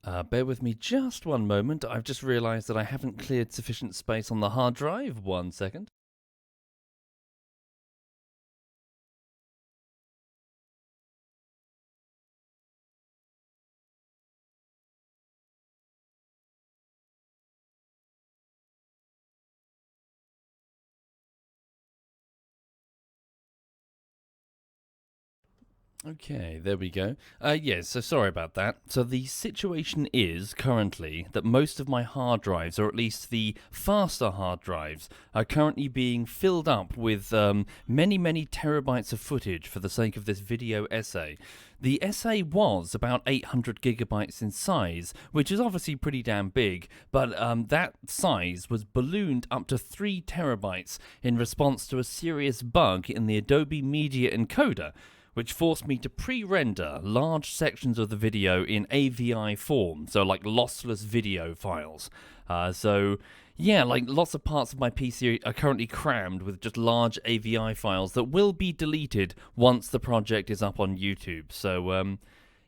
Bear with me just one moment. I've just realised that I haven't cleared sufficient space on the hard drive. 1 second. Okay, there we go. Yes, so sorry about that. So the situation is currently that most of my hard drives, or at least the faster hard drives, are currently being filled up with many, many terabytes of footage for the sake of this video essay. The essay was about 800 gigabytes in size, which is obviously pretty damn big, but that size was ballooned up to 3 terabytes in response to a serious bug in the Adobe Media Encoder, which forced me to pre-render large sections of the video in AVI form, so like lossless video files. Yeah, like lots of parts of my PC are currently crammed with just large AVI files that will be deleted once the project is up on YouTube. So,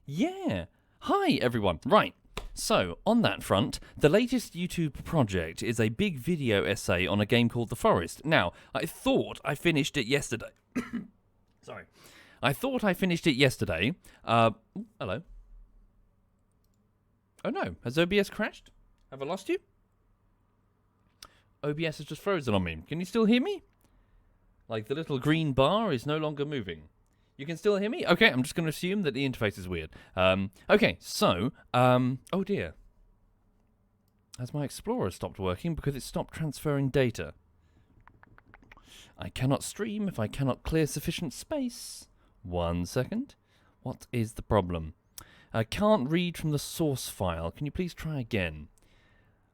yeah. Hi, everyone. Right. So, on that front, the latest YouTube project is a big video essay on a game called The Forest. Now, I thought I finished it yesterday. Sorry. I thought I finished it yesterday. Hello. Oh no, has OBS crashed? Have I lost you? OBS has just frozen on me. Can you still hear me? Like the little green bar is no longer moving. You can still hear me? Okay, I'm just going to assume that the interface is weird. Okay, so, oh dear. Has my Explorer stopped working because it stopped transferring data? I cannot stream if I cannot clear sufficient space. 1 second. What is the problem? I can't read from the source file. Can you please try again?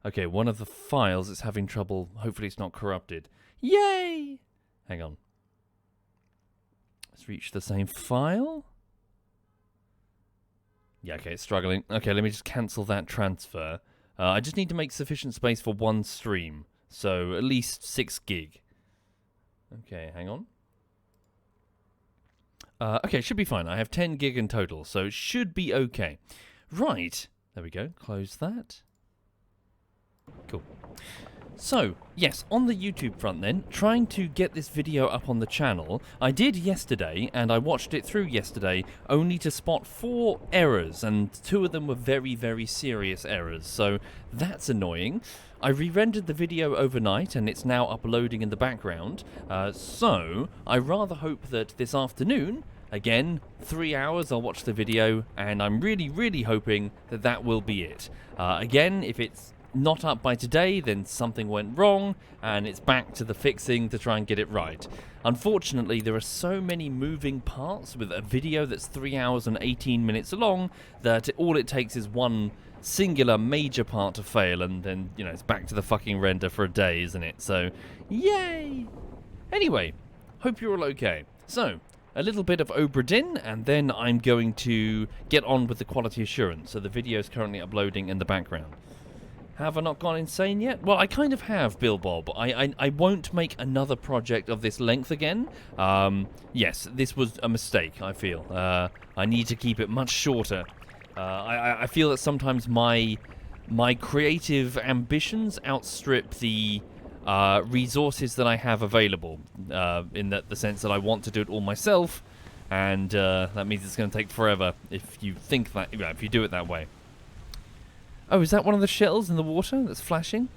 Okay, one of the files is having trouble. Hopefully it's not corrupted. Yay! Hang on. Let's reach the same file. Yeah, okay, it's struggling. Okay, let me just cancel that transfer. I just need to make sufficient space for one stream. So, at least 6 gig. Okay, hang on. Okay, it should be fine. I have 10 gig in total, so it should be okay. Right. There we go. Close that. Cool. So, yes, on the YouTube front then, trying to get this video up on the channel. I did yesterday, and I watched it through yesterday, only to spot 4 errors, and 2 of them were very, very serious errors, so that's annoying. I re-rendered the video overnight, and it's now uploading in the background, so I rather hope that this afternoon, again, 3 hours, I'll watch the video, and I'm really, really hoping that that will be it. Again, if it's not up by today, then something went wrong, and it's back to the fixing to try and get it right. Unfortunately, there are so many moving parts with a video that's 3 hours and 18 minutes long that all it takes is one singular major part to fail, and then, you know, it's back to the fucking render for a day, isn't it? So, yay! Anyway, hope you're all okay. So, a little bit of Obra Dinn, and then I'm going to get on with the quality assurance. So the video is currently uploading in the background. Have I not gone insane yet? Well, I kind of have, Bill Bob. I won't make another project of this length again. Yes, this was a mistake, I feel. I need to keep it much shorter. I feel that sometimes my creative ambitions outstrip the resources that I have available. In the sense that I want to do it all myself, and that means it's going to take forever if you think that, if you do it that way. Oh, is that one of the shells in the water that's flashing?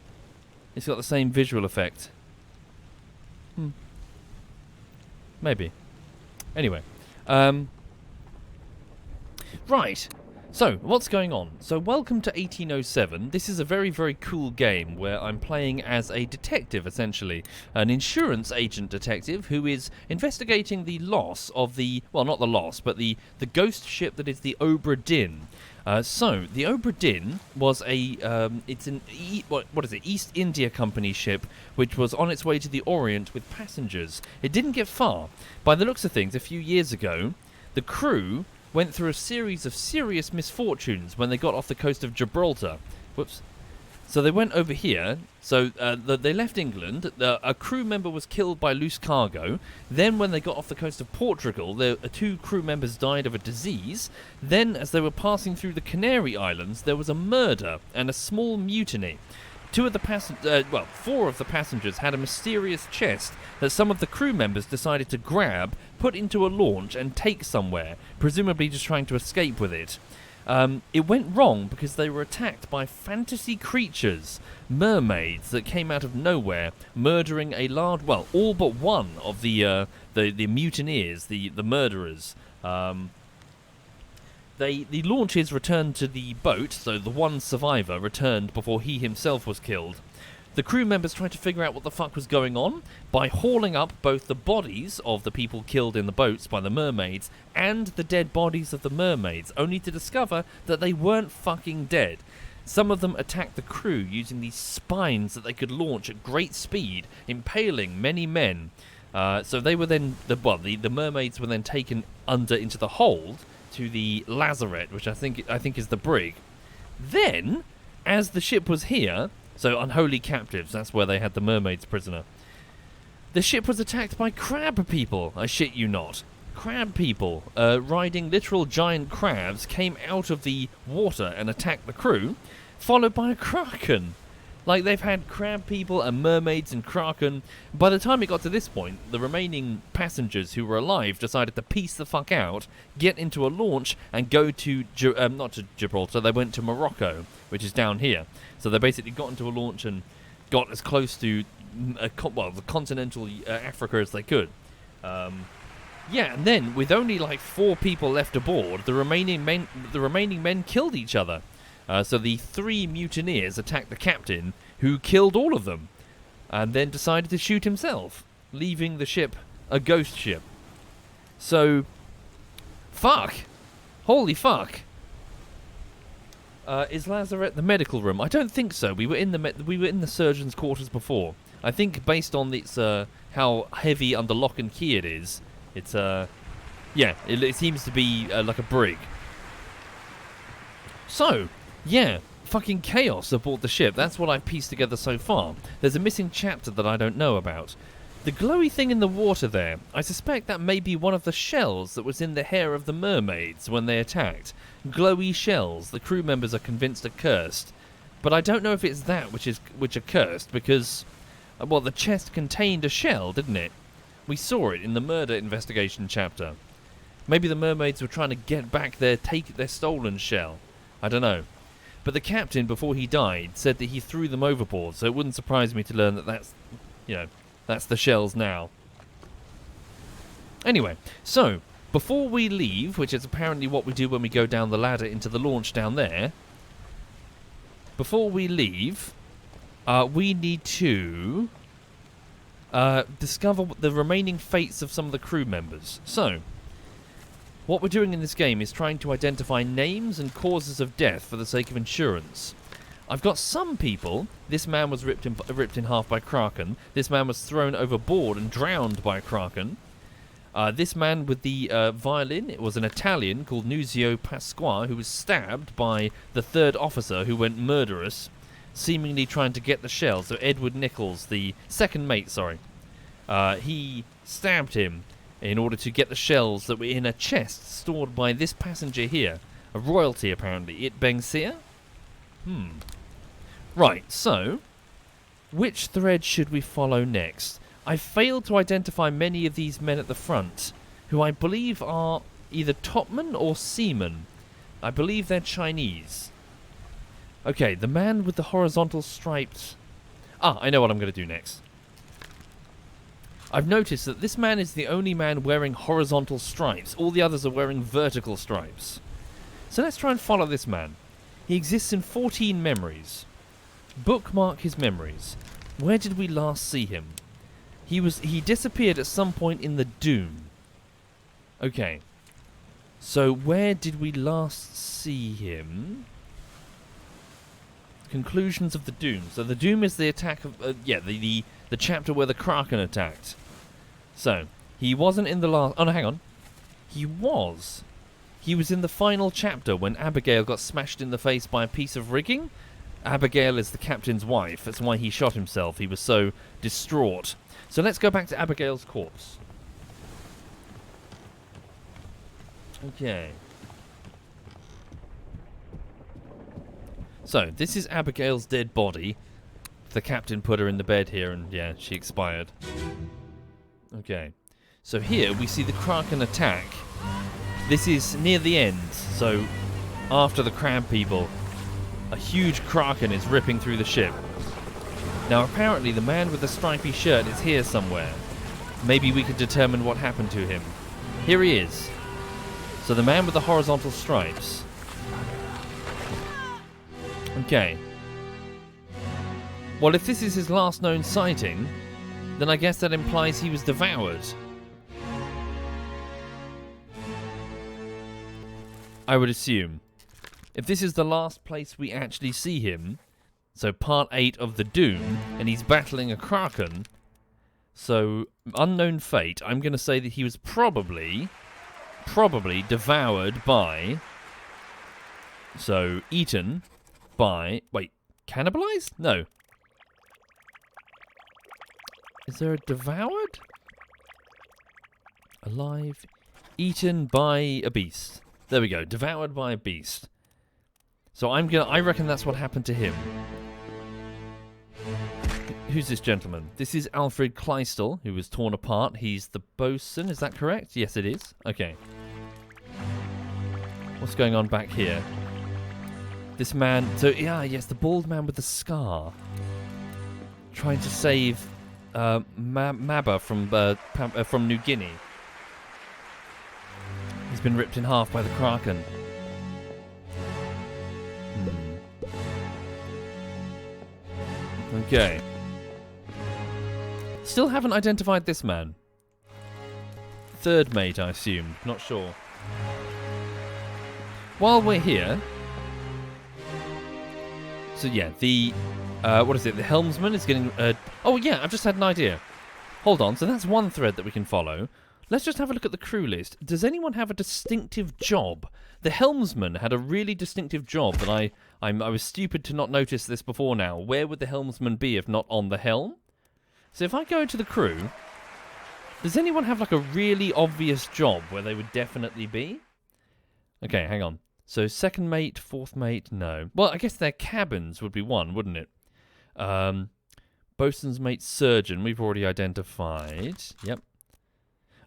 It's got the same visual effect. Maybe. Anyway. Right. So, what's going on? So, welcome to 1807. This is a very, very cool game where I'm playing as a detective, essentially. An insurance agent detective who is investigating the loss of the... Well, not the loss, but the ghost ship that is the Obra Dinn. So, the Obra Dinn was a... it's an... what is it? East India Company ship, which was on its way to the Orient with passengers. It didn't get far. By the looks of things, a few years ago, the crew went through a series of serious misfortunes when they got off the coast of Gibraltar. Whoops. So they went over here. So they left England. A crew member was killed by loose cargo. Then when they got off the coast of Portugal, two crew members died of a disease. Then as they were passing through the Canary Islands, there was a murder and a small mutiny. Four of the passengers had a mysterious chest that some of the crew members decided to grab, put into a launch and take somewhere, presumably just trying to escape with it. It went wrong because they were attacked by fantasy creatures, mermaids that came out of nowhere, murdering all but one of the mutineers, the murderers. The launches returned to the boat, so the one survivor returned before he himself was killed. The crew members tried to figure out what the fuck was going on by hauling up both the bodies of the people killed in the boats by the mermaids and the dead bodies of the mermaids, only to discover that they weren't fucking dead. Some of them attacked the crew using these spines that they could launch at great speed, impaling many men. So they were then the mermaids were then taken into the hold to the lazarette, which I think is the brig. Then, as the ship was here, so unholy captives, that's where they had the mermaids prisoner. The ship was attacked by crab people, I shit you not. Crab people, riding literal giant crabs, came out of the water and attacked the crew, followed by a kraken. Like, they've had crab people and mermaids and kraken. By the time it got to this point, the remaining passengers who were alive decided to piece the fuck out, get into a launch, and go to, not to Gibraltar, they went to Morocco, which is down here. So they basically got into a launch and got as close to, the continental Africa as they could. And then, with only like 4 people left aboard, the remaining men killed each other. So the 3 mutineers attacked the captain, who killed all of them, and then decided to shoot himself, leaving the ship a ghost ship. So, fuck. Holy fuck. Is Lazarette the medical room? I don't think so. We were in the surgeon's quarters before. I think based on its how heavy under lock and key it is, it's it seems to be like a brig. So. Yeah, fucking chaos aboard the ship. That's what I've pieced together so far. There's a missing chapter that I don't know about. The glowy thing in the water there, I suspect that may be one of the shells that was in the hair of the mermaids when they attacked. Glowy shells, the crew members are convinced are cursed. But I don't know if it's that which are cursed, because, the chest contained a shell, didn't it? We saw it in the murder investigation chapter. Maybe the mermaids were trying to get back their stolen shell. I don't know. But the captain, before he died, said that he threw them overboard, so it wouldn't surprise me to learn that that's the shells now. Anyway, so, before we leave, which is apparently what we do when we go down the ladder into the launch down there, before we leave, we need to discover the remaining fates of some of the crew members. So, what we're doing in this game is trying to identify names and causes of death for the sake of insurance. I've got some people. This man was ripped in half by kraken. This man was thrown overboard and drowned by a kraken. This man with the violin, it was an Italian called Nunzio Pasqua, who was stabbed by the 3rd officer who went murderous, seemingly trying to get the shell. So Edward Nichols, the 2nd mate, he stabbed him in order to get the shells that were in a chest stored by this passenger here. A royalty, apparently. It Bengsia? Right, so, which thread should we follow next? I failed to identify many of these men at the front, who I believe are either topmen or seamen. I believe they're Chinese. Okay, the man with the horizontal striped... I know what I'm going to do next. I've noticed that this man is the only man wearing horizontal stripes. All the others are wearing vertical stripes. So let's try and follow this man. He exists in 14 memories. Bookmark his memories. Where did we last see him? He disappeared at some point in the Doom. Okay. So where did we last see him? Conclusions of the Doom. So the Doom is the attack of... the chapter where the Kraken attacked. So, he wasn't in the last... Oh, no, hang on. He was in the final chapter when Abigail got smashed in the face by a piece of rigging. Abigail is the captain's wife. That's why he shot himself. He was so distraught. So let's go back to Abigail's corpse. Okay. So, this is Abigail's dead body. The captain put her in the bed here, and yeah, she expired. Okay. So here, we see the Kraken attack. This is near the end, so after the crab people, a huge Kraken is ripping through the ship. Now, apparently, the man with the stripy shirt is here somewhere. Maybe we could determine what happened to him. Here he is. So the man with the horizontal stripes. Okay. Well, if this is his last known sighting, then I guess that implies he was devoured. I would assume. If this is the last place we actually see him, so part 8 of the Doom, and he's battling a Kraken, so unknown fate, I'm going to say that he was probably devoured by, so eaten by, wait, cannibalized? No. Is there a devoured? Alive, eaten by a beast. There we go, devoured by a beast. So I reckon that's what happened to him. Who's this gentleman? This is Alfred Kleistel, who was torn apart. He's the bosun, is that correct? Yes, it is. Okay. What's going on back here? This man, so yeah, yes, the bald man with the scar. Trying to save Maba from New Guinea. He's been ripped in half by the Kraken. Okay. Still haven't identified this man. Third mate, I assume. Not sure. While we're here... So yeah, the... what is it? The helmsman is getting... oh yeah, I've just had an idea. Hold on, so that's one thread that we can follow. Let's just have a look at the crew list. Does anyone have a distinctive job? The helmsman had a really distinctive job that I was stupid to not notice this before now. Where would the helmsman be if not on the helm? So if I go into the crew, does anyone have like a really obvious job where they would definitely be? Okay, hang on. So second mate, fourth mate, no. Well, I guess their cabins would be one, wouldn't it? Bosun's mate, surgeon, we've already identified. Yep.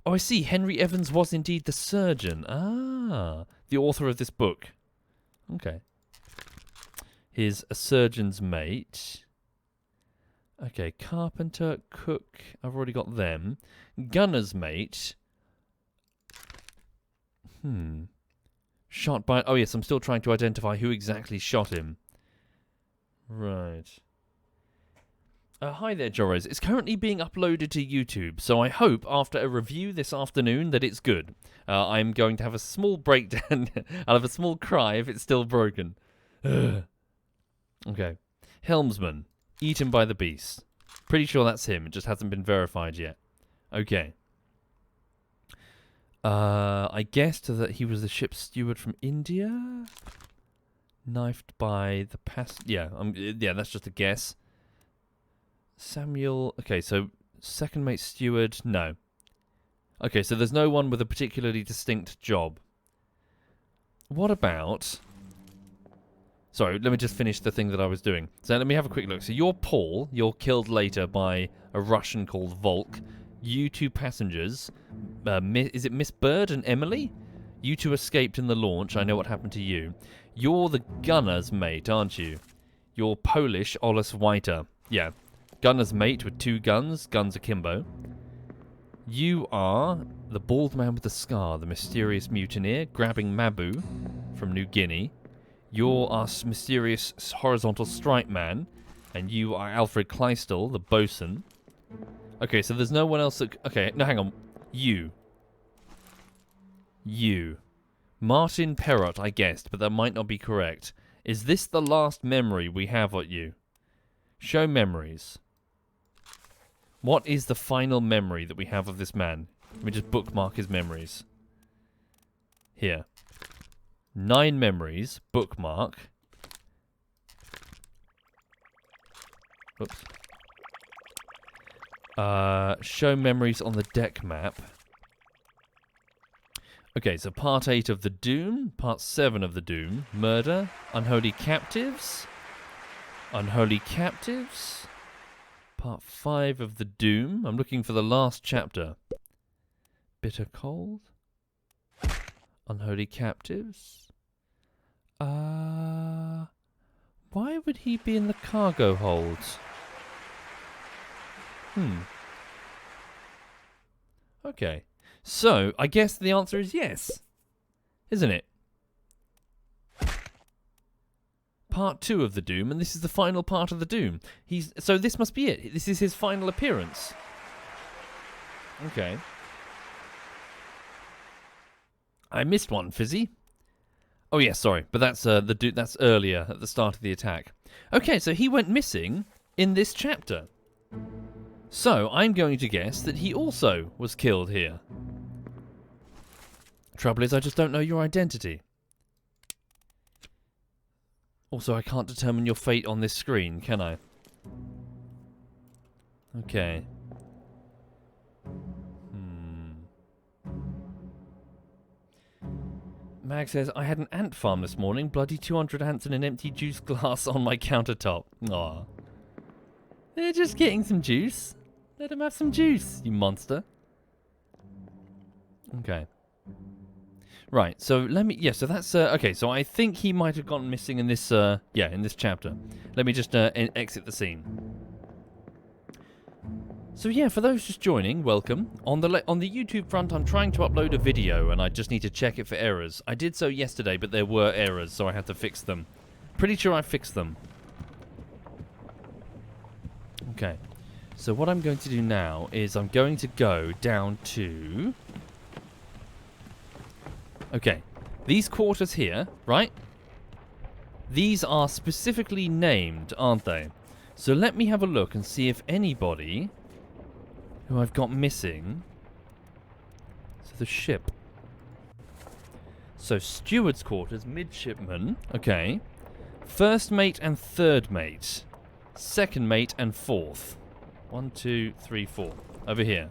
Oh, I see. Henry Evans was indeed the surgeon. Ah, the author of this book. Okay. He's a surgeon's mate. Okay, carpenter, cook, I've already got them. Gunner's mate. Shot by... Oh, yes, I'm still trying to identify who exactly shot him. Right. Hi there, Joros. It's currently being uploaded to YouTube, so I hope after a review this afternoon that it's good. I'm going to have a small breakdown. I'll have a small cry if it's still broken. Okay. Helmsman. Eaten by the beast. Pretty sure that's him. It just hasn't been verified yet. Okay. I guessed that he was the ship's steward from India. Knifed by the yeah, that's just a guess. Samuel... Okay, so second mate steward... No. Okay, so there's no one with a particularly distinct job. What about... Sorry, let me just finish the thing that I was doing. So let me have a quick look. So you're Paul. You're killed later by a Russian called Volk. You two passengers... is it Miss Bird and Emily? You two escaped in the launch. I know what happened to you. You're the gunner's mate, aren't you? You're Polish, Olis Whiter. Yeah. Gunner's mate with 2 guns. Guns akimbo. You are the bald man with the scar, the mysterious mutineer, grabbing Mabu from New Guinea. You're our mysterious horizontal stripe man. And you are Alfred Kleistel, the bosun. Okay, so there's no one else that... Okay, no, hang on. You. Martin Perrott, I guessed, but that might not be correct. Is this the last memory we have of you? Show memories. What is the final memory that we have of this man? Let me just bookmark his memories. Here. 9 memories. Bookmark. Oops. Show memories on the deck map. Okay, so part 8 of the Doom, part 7 of the Doom, murder, unholy captives, part 5 of the Doom. I'm looking for the last chapter. Bitter cold, unholy captives. Why would he be in the cargo holds? Okay. So, I guess the answer is yes. Isn't it? Part 2 of the Doom, and this is the final part of the Doom. So this must be it. This is his final appearance. Okay. I missed one, Fizzy. Oh yeah, sorry, but that's that's earlier at the start of the attack. Okay, so he went missing in this chapter. So I'm going to guess that he also was killed here. Trouble is, I just don't know your identity. Also, I can't determine your fate on this screen, can I? Okay. Mag says, I had an ant farm this morning. Bloody 200 ants and an empty juice glass on my countertop. Aw. They're just getting some juice. Let them have some juice, you monster. Okay. Right, so let me... Yeah, so that's... okay, so I think he might have gone missing in this... yeah, in this chapter. Let me just exit the scene. So yeah, for those just joining, welcome. On the YouTube front, I'm trying to upload a video, and I just need to check it for errors. I did so yesterday, but there were errors, so I had to fix them. Pretty sure I fixed them. Okay. So what I'm going to do now is I'm going to go down to... Okay. These quarters here, right? These are specifically named, aren't they? So let me have a look and see if anybody who I've got missing... So the ship. So steward's quarters, midshipman, okay. First mate and third mate. Second mate and fourth. 1, 2, 3, 4. Over here.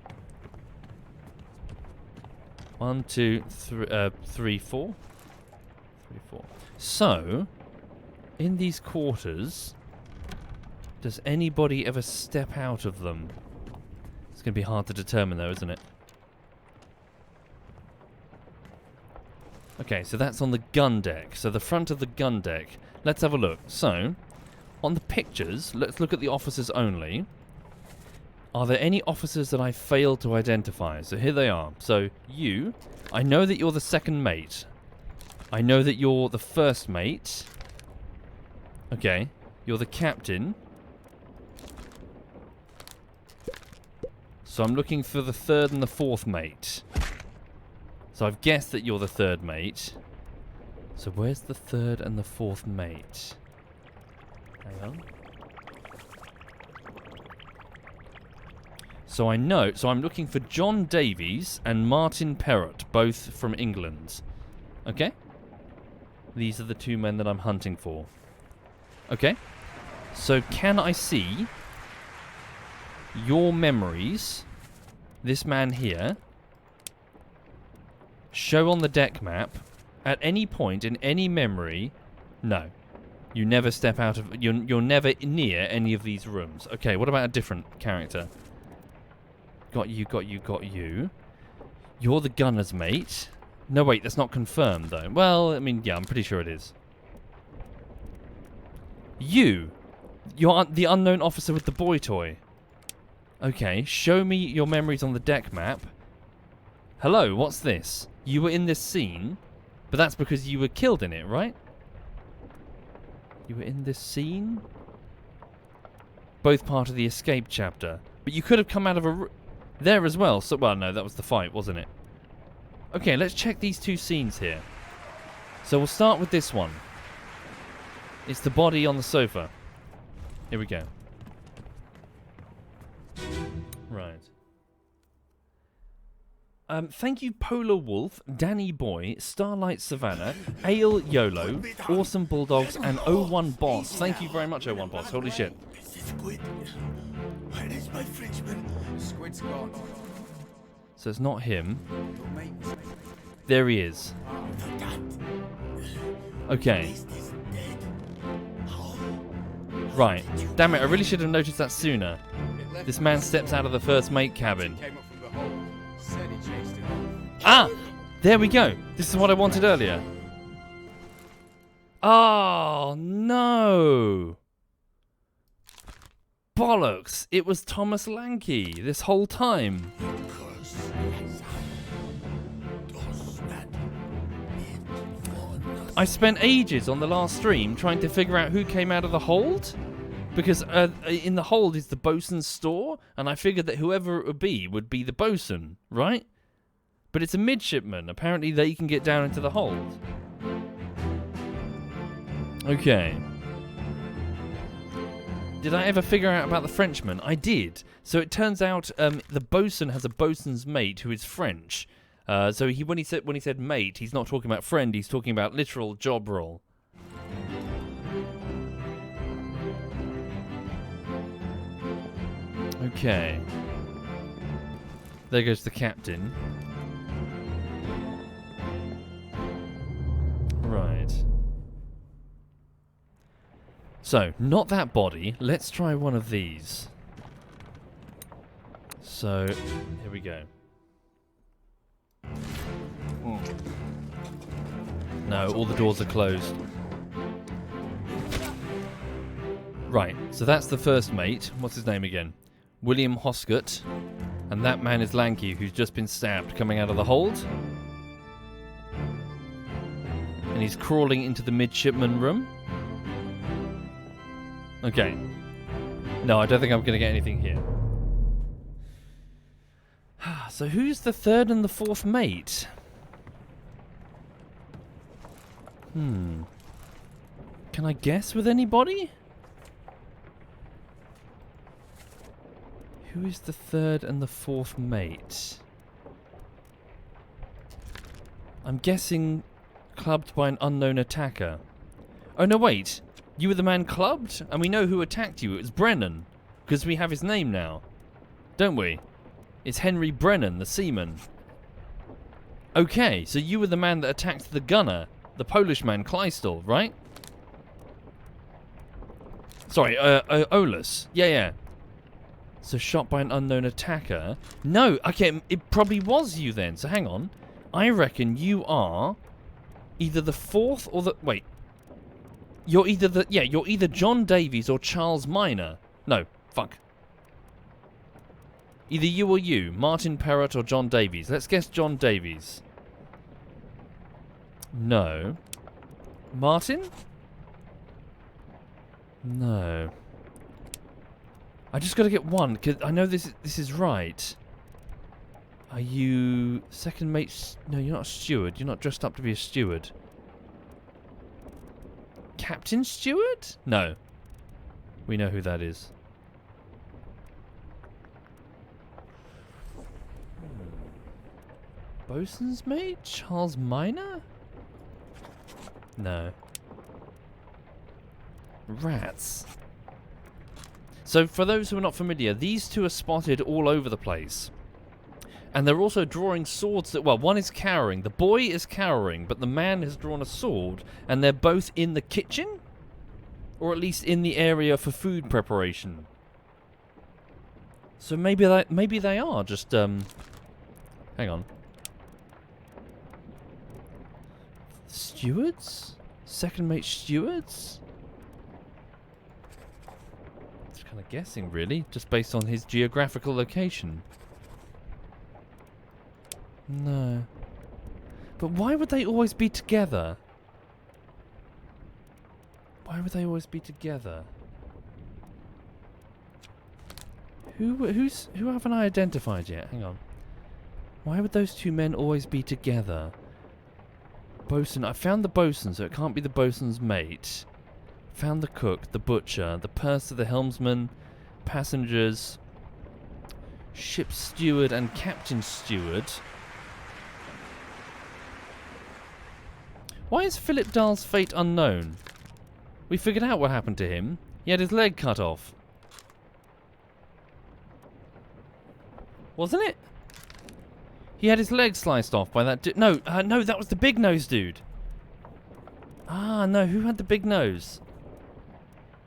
1, 2, 3, 4. 3, 4. So, in these quarters, does anybody ever step out of them? It's going to be hard to determine though, isn't it? Okay, so that's on the gun deck. So the front of the gun deck. Let's have a look. So, on the pictures, let's look at the officers only. Are there any officers that I failed to identify? So here they are. So you, I know that you're the second mate. I know that you're the first mate. Okay, you're the captain. So I'm looking for the third and the fourth mate. So I've guessed that you're the third mate. So where's the third and the fourth mate? Hang on. So I know, so I'm looking for John Davies and Martin Perrott, both from England. Okay? These are the two men that I'm hunting for. Okay? So can I see your memories, this man here, show on the deck map, at any point in any memory? No. You never step out of... You're never near any of these rooms. Okay, what about a different character? Got you, got you, got you. You're the gunner's mate. No, wait, that's not confirmed, though. Well, I mean, yeah, I'm pretty sure it is. You're the unknown officer with the boy toy. Okay, show me your memories on the deck map. Hello, what's this? You were in this scene, but that's because you were killed in it, right? You were in this scene? Both part of the escape chapter. But you could have come out of a... There as well. So, well, no, that was the fight, wasn't it? Okay, let's check these two scenes here. So we'll start with this one. It's the body on the sofa. Here we go. Right. Thank you, Polar Wolf, Danny Boy, Starlight Savannah, Ale YOLO, Awesome Bulldogs, and O1 Boss. Thank you very much, O1 Boss. Holy shit. Squid. Where is my Frenchman? Squid's gone. So it's not him. Your mate. There he is. The cat. Okay. Beast is dead. How? Right. Damn it, I really should have noticed that sooner. It left This from man the steps storm. out of the first mate cabin. Came up from the hold. Said he chased it off. Ah! There we go. This is what I wanted earlier. Oh, no. Bollocks. It was Thomas Lanky this whole time. Curse. Does that mean for nothing? I spent ages on the last stream trying to figure out who came out of the hold. Because in the hold is the bosun's store, and I figured that whoever it would be the bosun, right? But it's a midshipman. Apparently they can get down into the hold. Okay. Did I ever figure out about the Frenchman? I did. So it turns out the bosun has a bosun's mate who is French. So when he said mate, he's not talking about friend. He's talking about literal job role. Okay. There goes the captain. Right. So, not that body. Let's try one of these. So, here we go. No, all the doors are closed. Right, so that's the first mate. What's his name again? William Hoscott. And that man is Lanky, who's just been stabbed coming out of the hold. And he's crawling into the midshipman room. Okay. No, I don't think I'm going to get anything here. So who's the third and the fourth mate? Can I guess with anybody? Who is the third and the fourth mate? I'm guessing clubbed by an unknown attacker. Oh no, wait. You were the man clubbed? And we know who attacked you. It was Brennan. Because we have his name now. Don't we? It's Henry Brennan, the seaman. Okay, so you were the man that attacked the gunner. The Polish man, Kleistel, right? Sorry, Olus. Yeah. So shot by an unknown attacker. No, okay, it probably was you then. So hang on. I reckon you are either the fourth or the... Wait. You're either John Davies or Charles Minor. No, fuck. Either you or you. Martin Perrott or John Davies. Let's guess John Davies. No. Martin? No. I just got to get one, because I know this is right. Are you second mate? No, you're not a steward. You're not dressed up to be a steward. Captain Steward? No. We know who that is. Bosun's mate? Charles Minor? No. Rats. So for those who are not familiar, these two are spotted all over the place. And they're also drawing swords that, well, one is cowering. The boy is cowering, but the man has drawn a sword. And they're both in the kitchen? Or at least in the area for food preparation. So maybe they are just, hang on. Stewards? Second mate stewards? Just kind of guessing, really, just based on his geographical location. No. But why would they always be together? Why would they always be together? Who haven't I identified yet? Hang on. Why would those two men always be together? Bosun. I found the bosun, so it can't be the bosun's mate. Found the cook, the butcher, the purser, the helmsman, passengers, ship's steward, and captain steward. Why is Philip Dahl's fate unknown? We figured out what happened to him. He had his leg cut off. wasn't it? He had his leg sliced off by that no, no, that was the big nose dude. Ah, no, who had the big nose?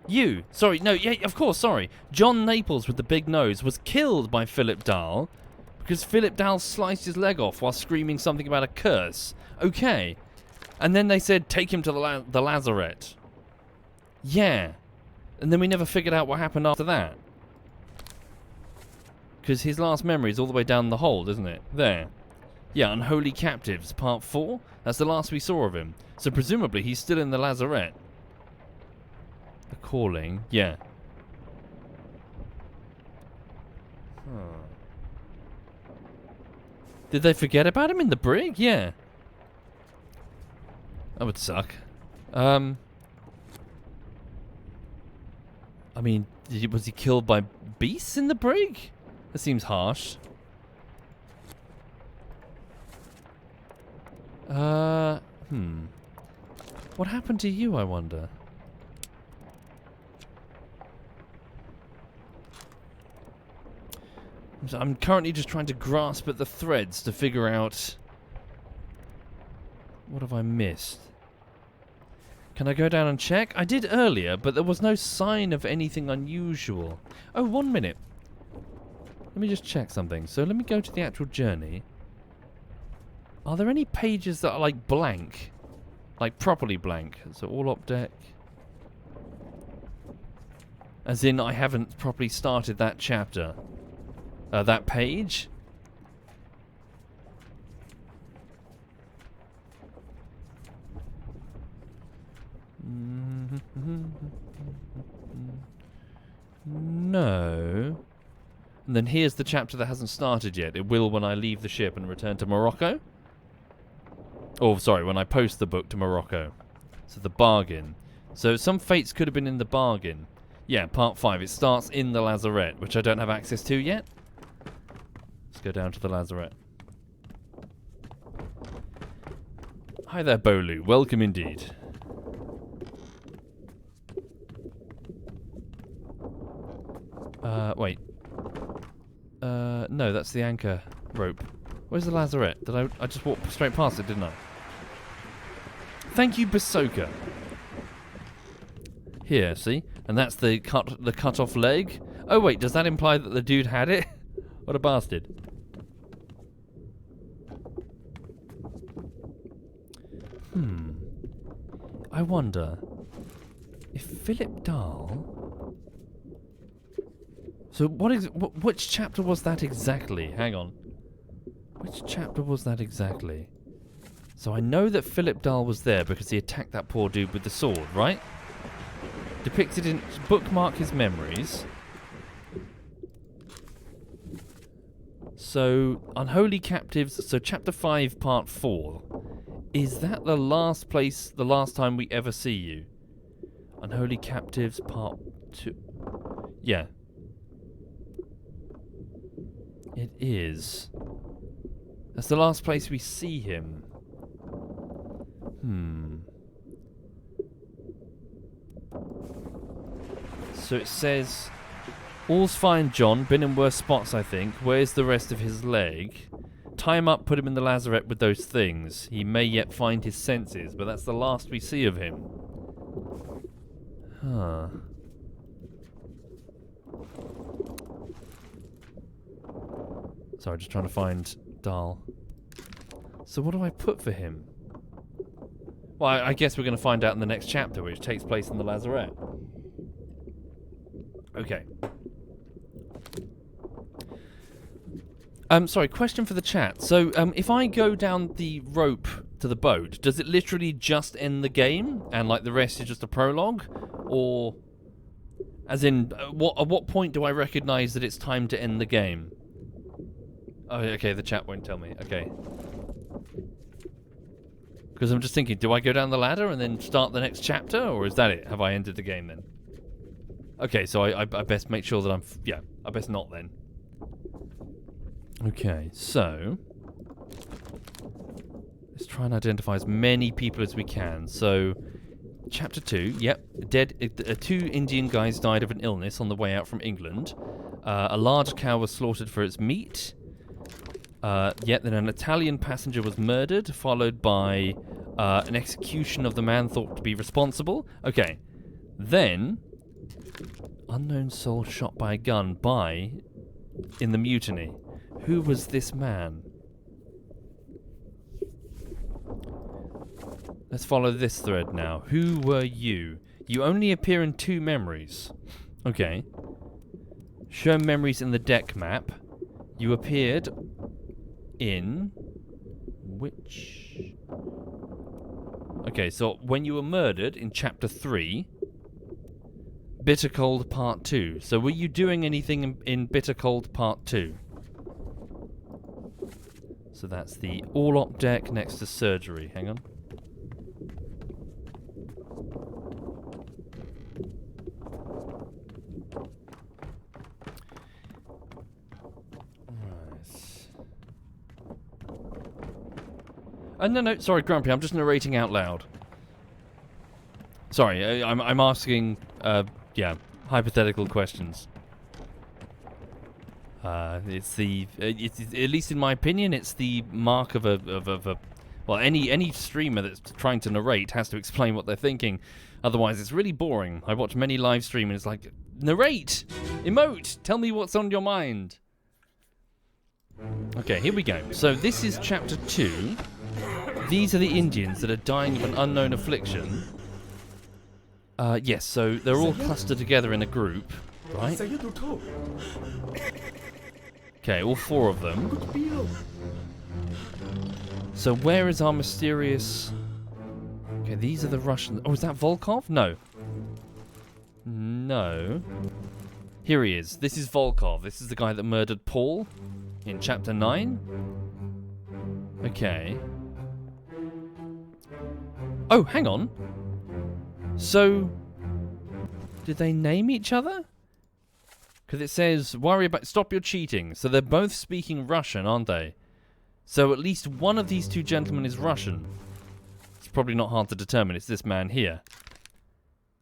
You. Sorry, no, yeah, of course, sorry. John Naples with the big nose was killed by Philip Dahl because Philip Dahl sliced his leg off while screaming something about a curse. Okay. And then they said, take him to the lazarette. Yeah. And then we never figured out what happened after that. Because his last memory is all the way down the hold, isn't it? There. Yeah, Unholy Captives, Part 4. That's the last we saw of him. So presumably he's still in the lazarette. The Calling, yeah. Huh. Did they forget about him in the brig? Yeah. That would suck. I mean, was he killed by beasts in the brig? That seems harsh. What happened to you, I wonder? I'm currently just trying to grasp at the threads to figure out... What have I missed? Can I go down and check? I did earlier, but there was no sign of anything unusual. Oh, 1 minute. Let me just check something. So let me go to the actual journey. Are there any pages that are like blank? Like properly blank? So all up deck. As in I haven't properly started that chapter. That page? No. And then here's the chapter that hasn't started yet. It will when I leave the ship and return to Morocco. Oh, sorry, when I post the book to Morocco. So the bargain. So some fates could have been in the bargain. Yeah, part 5. It starts in the lazarette, which I don't have access to yet. Let's go down to the lazarette. Hi there, Bolu. Welcome indeed. Wait. No, that's the anchor rope. Where's the lazarette? Did I just walked straight past it, didn't I? Thank you, Basoka. Here, see? And that's the cut off leg. Oh wait, does that imply that the dude had it? What a bastard. I wonder if Philip Dahl... So which chapter was that exactly? Hang on. Which chapter was that exactly? So I know that Philip Dahl was there because he attacked that poor dude with the sword, right? Depicted in... Bookmark his memories. So, Unholy Captives... So, Chapter 5, Part 4. Is that the last place... The last time we ever see you? Unholy Captives, Part 2... Yeah. It is. That's the last place we see him. So it says, all's fine, John. Been in worse spots, I think. Where's the rest of his leg? Tie him up, put him in the lazarette with those things. He may yet find his senses, but that's the last we see of him. Huh. Sorry, just trying to find Dahl. So what do I put for him? Well, I guess we're going to find out in the next chapter, which takes place in the lazarette. Okay. Sorry, question for the chat. So, if I go down the rope to the boat, does it literally just end the game, and like the rest is just a prologue, or, as in, at what point do I recognise that it's time to end the game? Oh, okay. The chat won't tell me. Okay. Because I'm just thinking, do I go down the ladder and then start the next chapter, or is that it? Have I ended the game then? Okay, so I best make sure that I'm... Yeah, I best not then. Okay, so... Let's try and identify as many people as we can. So, Chapter 2, yep. Dead. 2 Indian guys died of an illness on the way out from England. A large cow was slaughtered for its meat. Yeah, then an Italian passenger was murdered, followed by an execution of the man thought to be responsible. Okay. Then, unknown soul shot by a gun in the mutiny. Who was this man? Let's follow this thread now. Who were you? You only appear in 2 memories. Okay. Show memories in the deck map. You appeared in... which... Okay, so when you were murdered in Chapter 3... Bitter Cold Part 2. So were you doing anything in Bitter Cold Part 2? So that's the all-op deck next to surgery. Hang on. No, sorry, Grumpy, I'm just narrating out loud. Sorry, I'm asking, hypothetical questions. It's at least in my opinion, it's the mark of a well, any streamer that's trying to narrate has to explain what they're thinking. Otherwise, it's really boring. I watch many live stream and it's like, narrate, emote, tell me what's on your mind. Okay, here we go. So this is Chapter 2. These are the Indians that are dying of an unknown affliction. Yes, so they're all clustered together in a group, right? Okay, all 4 of them. So where is our mysterious... Okay, these are the Russians. Oh, is that Volkov? No. No. Here he is. This is Volkov. This is the guy that murdered Paul in Chapter 9. Okay. Oh, hang on. So, did they name each other? Because it says, stop your cheating. So they're both speaking Russian, aren't they? So at least one of these 2 gentlemen is Russian. It's probably not hard to determine. It's this man here.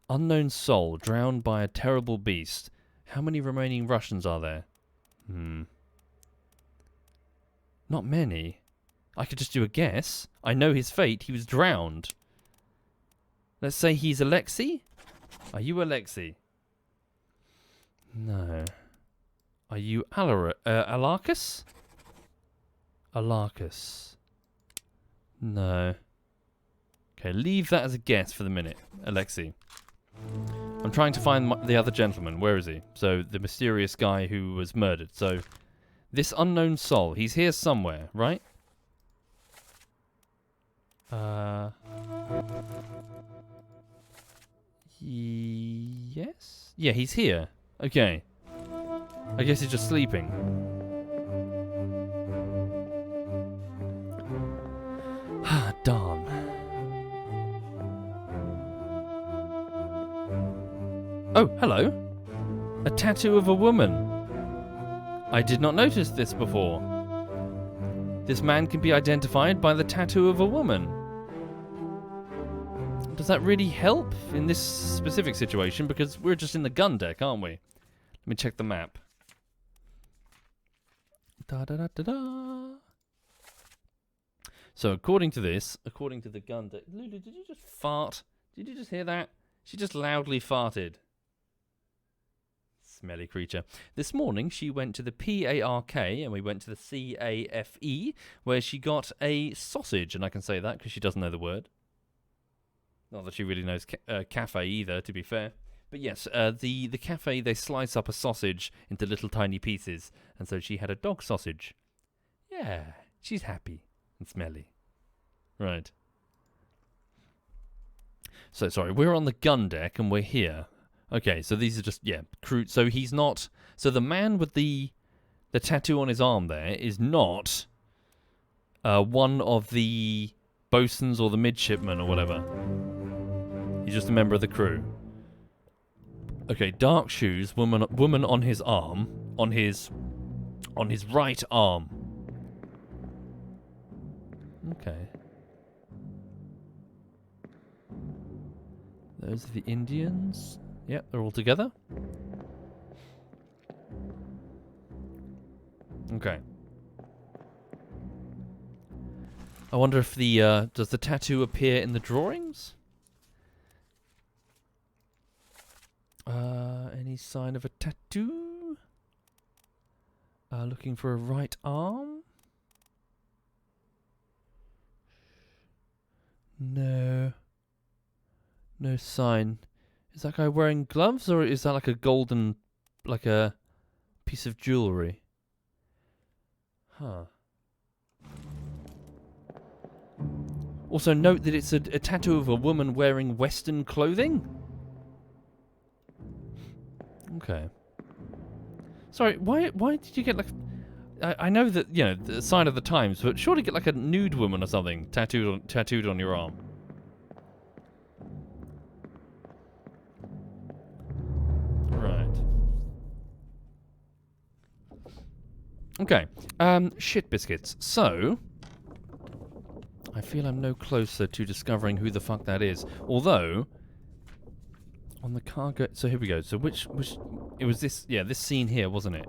Unknown soul, drowned by a terrible beast. How many remaining Russians are there? Not many. I could just do a guess. I know his fate. He was drowned. Let's say he's Alexei. Are you Alexei? No. Are you Alarcus? Alarcus. No. Okay, leave that as a guess for the minute, Alexei. I'm trying to find the other gentleman. Where is he? So, the mysterious guy who was murdered. So, this unknown soul. He's here somewhere, right? Yes? Yeah, he's here. Okay. I guess he's just sleeping. Ah, darn. Oh, hello. A tattoo of a woman. I did not notice this before. This man can be identified by the tattoo of a woman. Does that really help in this specific situation? Because we're just in the gun deck, aren't we? Let me check the map. Da-da-da-da-da. So according to the gun deck... Lulu, did you just fart? Did you just hear that? She just loudly farted. Smelly creature. This morning she went to the PARK and we went to the CAFE where she got a sausage. And I can say that because she doesn't know the word. Not that she really knows cafe either, to be fair. But yes, the cafe, they slice up a sausage into little tiny pieces. And so she had a dog sausage. Yeah, she's happy and smelly. Right. So, sorry, we're on the gun deck and we're here. Okay, so these are just, crude. So he's not... So the man with the tattoo on his arm there is not one of the bosuns or the midshipmen or whatever. He's just a member of the crew. Okay, dark shoes, woman on his arm, on his right arm. Okay. Those are the Indians. Yep, they're all together. Okay. I wonder if the does the tattoo appear in the drawings? Any sign of a tattoo? Looking for a right arm? No. No sign. Is that guy wearing gloves, or is that like a golden, like a piece of jewelry? Huh. Also note that it's a tattoo of a woman wearing Western clothing. Okay. Sorry, why did you get like... I know that, you know, the sign of the times, but surely get like a nude woman or something tattooed on your arm. Right. Okay. Shit biscuits. So, I feel I'm no closer to discovering who the fuck that is. Although, on the cargo... So here we go. So which... It was this... Yeah, this scene here, wasn't it?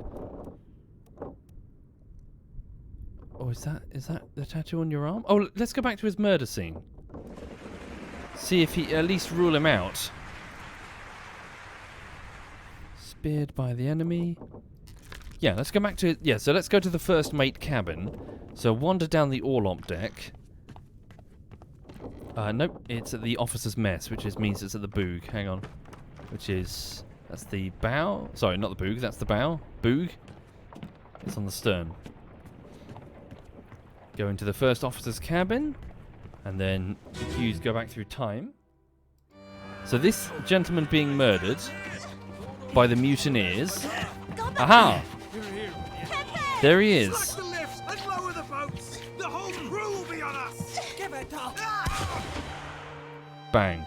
Oh, is that the tattoo on your arm? Oh, let's go back to his murder scene. See if he... At least rule him out. Speared by the enemy. Yeah, let's go back to... Yeah, so let's go to the first mate cabin. So wander down the orlop deck. Nope, it's at the officer's mess, which means it's at the boog. Hang on. Which is... That's the bow. Sorry, not the boog, that's the bow. Boog. It's on the stern. Go into the first officer's cabin. And then go back through time. So this gentleman being murdered by the mutineers. Aha! There he is. Slack the lifts and lower the boats. The whole crew will be on us. Give it up. Bang.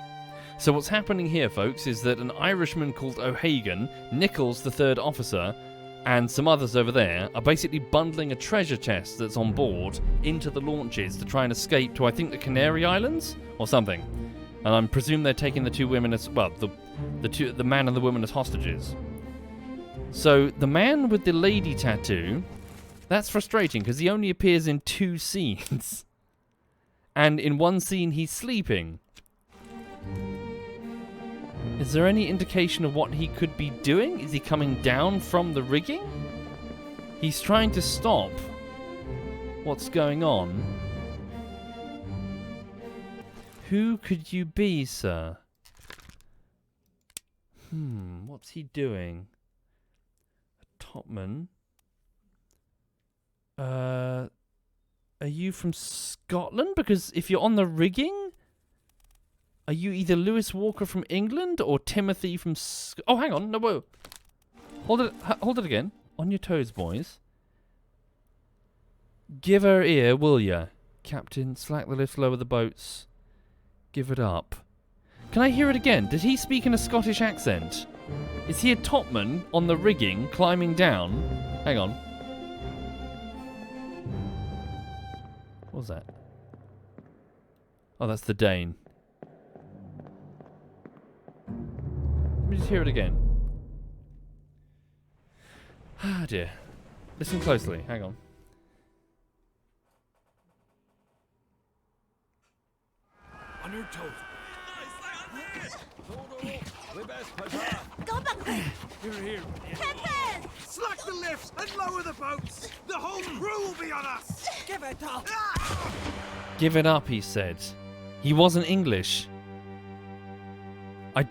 So what's happening here, folks, is that an Irishman called O'Hagan, Nichols, the third officer, and some others over there are basically bundling a treasure chest that's on board into the launches to try and escape to, I think, the Canary Islands or something. And I presume they're taking the two women as well, the man and the woman as hostages. So the man with the lady tattoo, that's frustrating because he only appears in 2 scenes. And in one scene he's sleeping. Is there any indication of what he could be doing? Is he coming down from the rigging? He's trying to stop what's going on. Who could you be, sir? What's he doing? A topman? Are you from Scotland? Because if you're on the rigging, are you either Lewis Walker from England or Timothy from... Oh, hang on. No, whoa. Hold it again. On your toes, boys. Give her ear, will ya? Captain, slack the lifts, lower the boats. Give it up. Can I hear it again? Did he speak in a Scottish accent? Is he a topman on the rigging, climbing down? Hang on. What was that? Oh, that's the Dane. Let me just hear it again. Ah, dear. Listen closely. Hang on. On your toes. Go back there! Here. Captain! Slack the lifts and lower the boats. The whole crew will be on us. Give it up. Give it up, he said. He wasn't English. I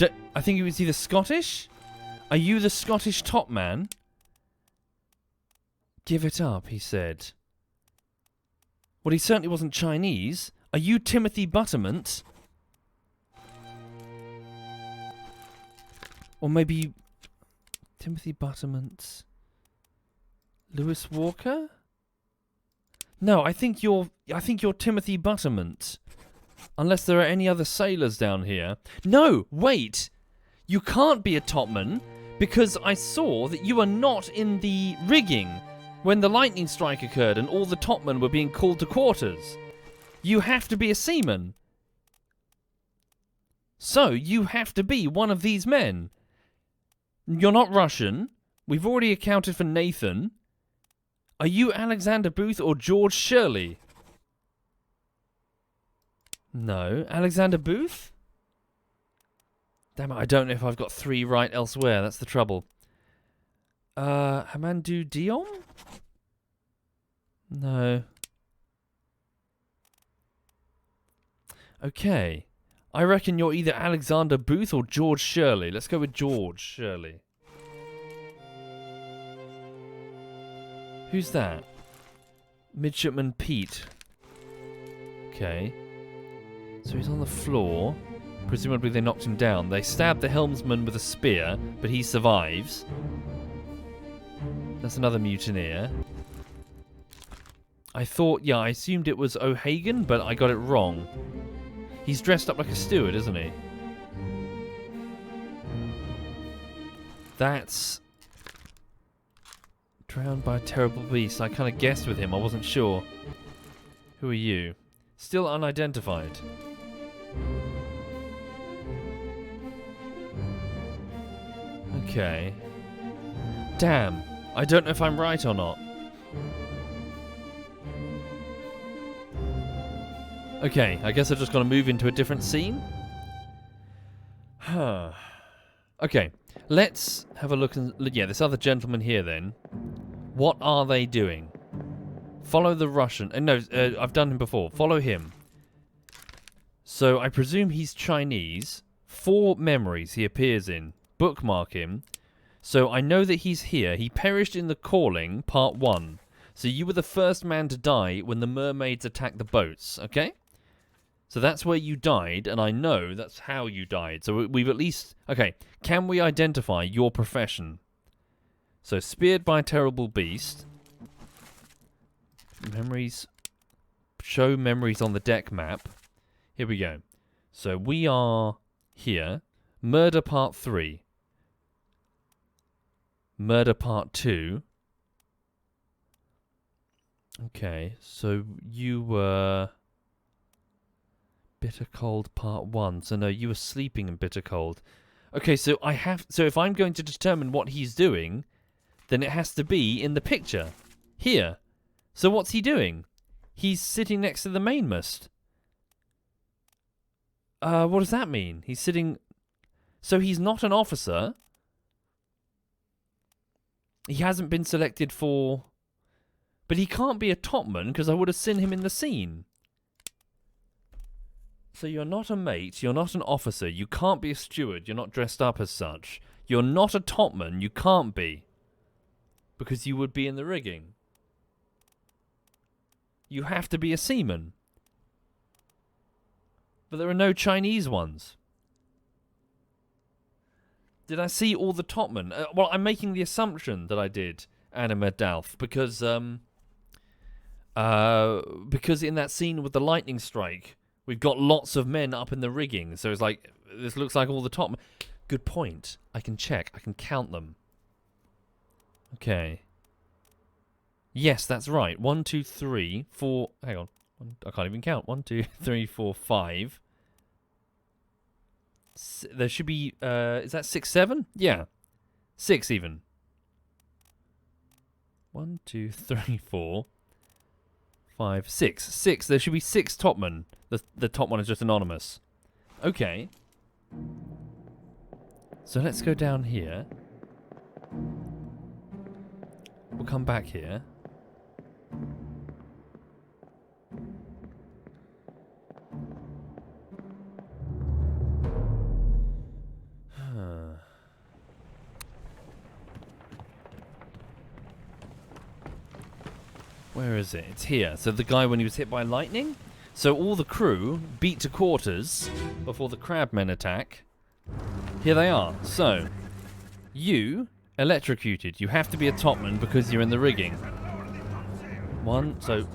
think he was either Scottish? Are you the Scottish top man? Give it up, he said. Well, he certainly wasn't Chinese. Are you Timothy Buttermint? Or maybe Timothy Buttermint, Lewis Walker? No, I think you're Timothy Buttermint. Unless there are any other sailors down here. No, wait. You can't be a topman because I saw that you are not in the rigging when the lightning strike occurred and all the topmen were being called to quarters. You have to be a seaman. So, you have to be one of these men. You're not Russian. We've already accounted for Nathan. Are you Alexander Booth or George Shirley? No. Alexander Booth? Damn it, I don't know if I've got 3 right elsewhere. That's the trouble. Hamandu Diom? No. Okay. I reckon you're either Alexander Booth or George Shirley. Let's go with George Shirley. Who's that? Midshipman Pete. Okay. So he's on the floor. Presumably they knocked him down. They stabbed the helmsman with a spear, but he survives. That's another mutineer. I assumed it was O'Hagan, but I got it wrong. He's dressed up like a steward, isn't he? That's... Drowned by a terrible beast. I kind of guessed with him, I wasn't sure. Who are you? Still unidentified. Okay. Damn. I don't know if I'm right or not. Okay, I guess I've just got to move into a different scene. Okay, let's have a look. Yeah, this other gentleman here then. What are they doing? Follow the Russian. No, I've done him before. Follow him. So I presume he's Chinese. 4 memories he appears in. Bookmark him. So I know that he's here. He perished in the Calling, Part 1. So you were the first man to die when the mermaids attacked the boats, okay? So that's where you died, and I know that's how you died. So we've at least... Okay, can we identify your profession? So, speared by a terrible beast. Memories. Show memories on the deck map. Here we go. So we are here. Murder Part 3. Murder Part 2. Okay, so you were... Bitter Cold Part 1. So no, you were sleeping in Bitter Cold. Okay, so if I'm going to determine what he's doing, then it has to be in the picture. Here. So what's he doing? He's sitting next to the mainmast. What does that mean? He's sitting... So he's not an officer. He hasn't been selected for... But he can't be a topman, because I would have seen him in the scene. So you're not a mate, you're not an officer, you can't be a steward, you're not dressed up as such. You're not a topman, you can't be. Because you would be in the rigging. You have to be a seaman. But there are no Chinese ones. Did I see all the topmen? Well, I'm making the assumption that I did, Anima Dalf, because in that scene with the lightning strike, we've got lots of men up in the rigging, so it's like, this looks like all the topmen. Good point. I can check. I can count them. Okay. Yes, that's right. 1, 2, 3, 4... Hang on. I can't even count. 1, 2, 3, 4, 5. There should be... is that 6, 7? Yeah. 6 even. 1, 2, 3, 4... 5, 6. 6. There should be 6 topmen. The top one is just anonymous. Okay. So let's go down here. We'll come back here. Where is it? It's here. So the guy when he was hit by lightning? So all the crew beat to quarters before the crabmen attack. Here they are. So, you electrocuted. You have to be a topman because you're in the rigging. 1, 2,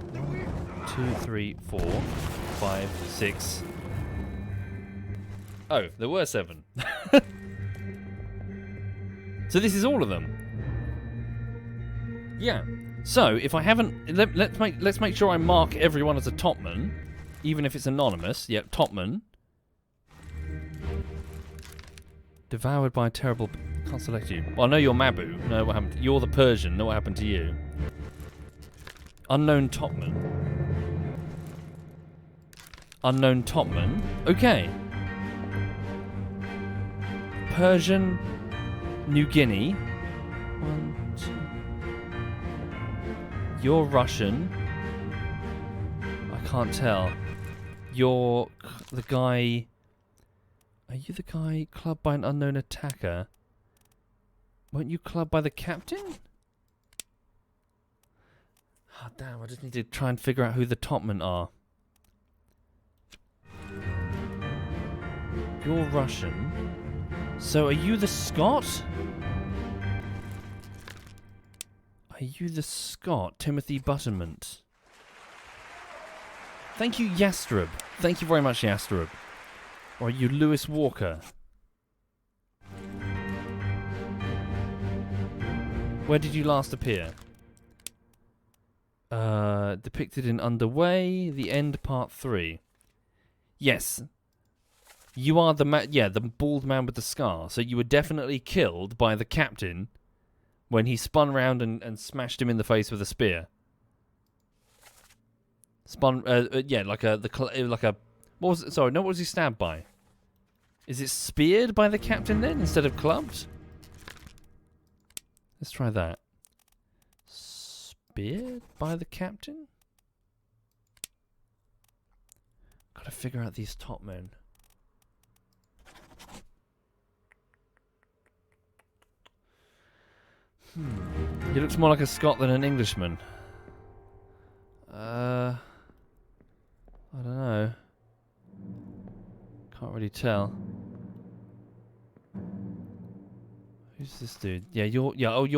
3, 4, 5, 6. Oh, there were 7. So this is all of them. Yeah. So if I haven't, let's make sure I mark everyone as a topman, even if it's anonymous. Yep, topman. Devoured by a terrible... Can't select you. Well, I know you're Mabu. No, what happened? You're the Persian. Know what happened to you? Unknown topman. Unknown topman. Okay. Persian, New Guinea. 1, 2. You're Russian. I can't tell. You're the guy... Are you the guy clubbed by an unknown attacker? Weren't you clubbed by the captain? Oh, damn, I just need to try and figure out who the topmen are. You're Russian. So are you the Scot? Are you the Scot? Timothy Buttermont. Thank you, Yastrub. Thank you very much, Yastrub. Or are you Lewis Walker? Where did you last appear? Depicted in Underway, The End Part 3. Yes. You are the the bald man with the scar. So you were definitely killed by the captain when he spun round and smashed him in the face with a spear. Spun, like a what was it? Sorry, no, what was he stabbed by? Is it speared by the captain then instead of clubbed? Let's try that. Speared by the captain? Gotta figure out these top men. He looks more like a Scot than an Englishman. I don't know. Can't really tell. Who's this dude? Yeah, you're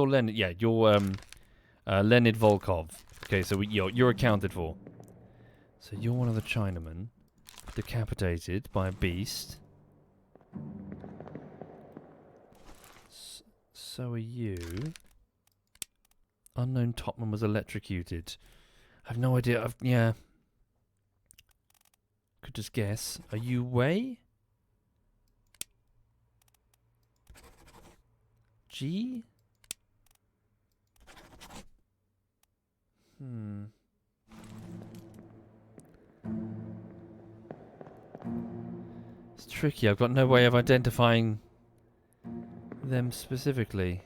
Leonard. Yeah, you're Leonid Volkov. Okay, so you're accounted for. So you're one of the Chinamen, decapitated by a beast. So are you. Unknown topman was electrocuted. I have no idea. Yeah. Could just guess. Are you Wei? G? It's tricky. I've got no way of identifying them specifically.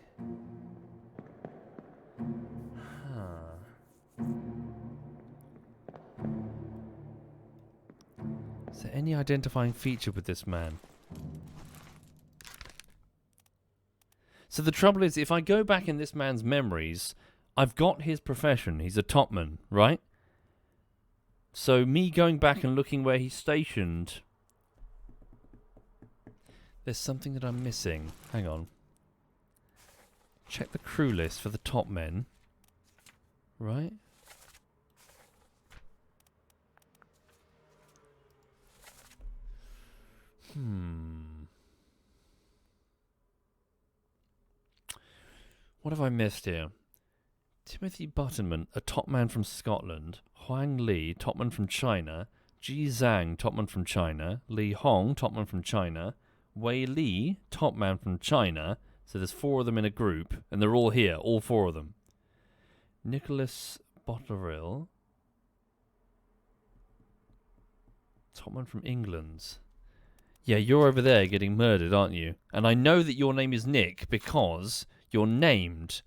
Is there any identifying feature with this man? So the trouble is, if I go back in this man's memories, I've got his profession. He's a topman, right? So me going back and looking where he's stationed, there's something that I'm missing. Hang on. Check the crew list for the top men. Right? What have I missed here? Timothy Buttermont, a topman from Scotland. Huang Li, topman from China. Ji Zhang, topman from China. Li Hong, topman from China. Wei Li, topman from China. So there's 4 of them in a group, and they're all here, all 4 of them. Nicholas Botterill, topman from England. Yeah, you're over there getting murdered, aren't you? And I know that your name is Nick because you're named.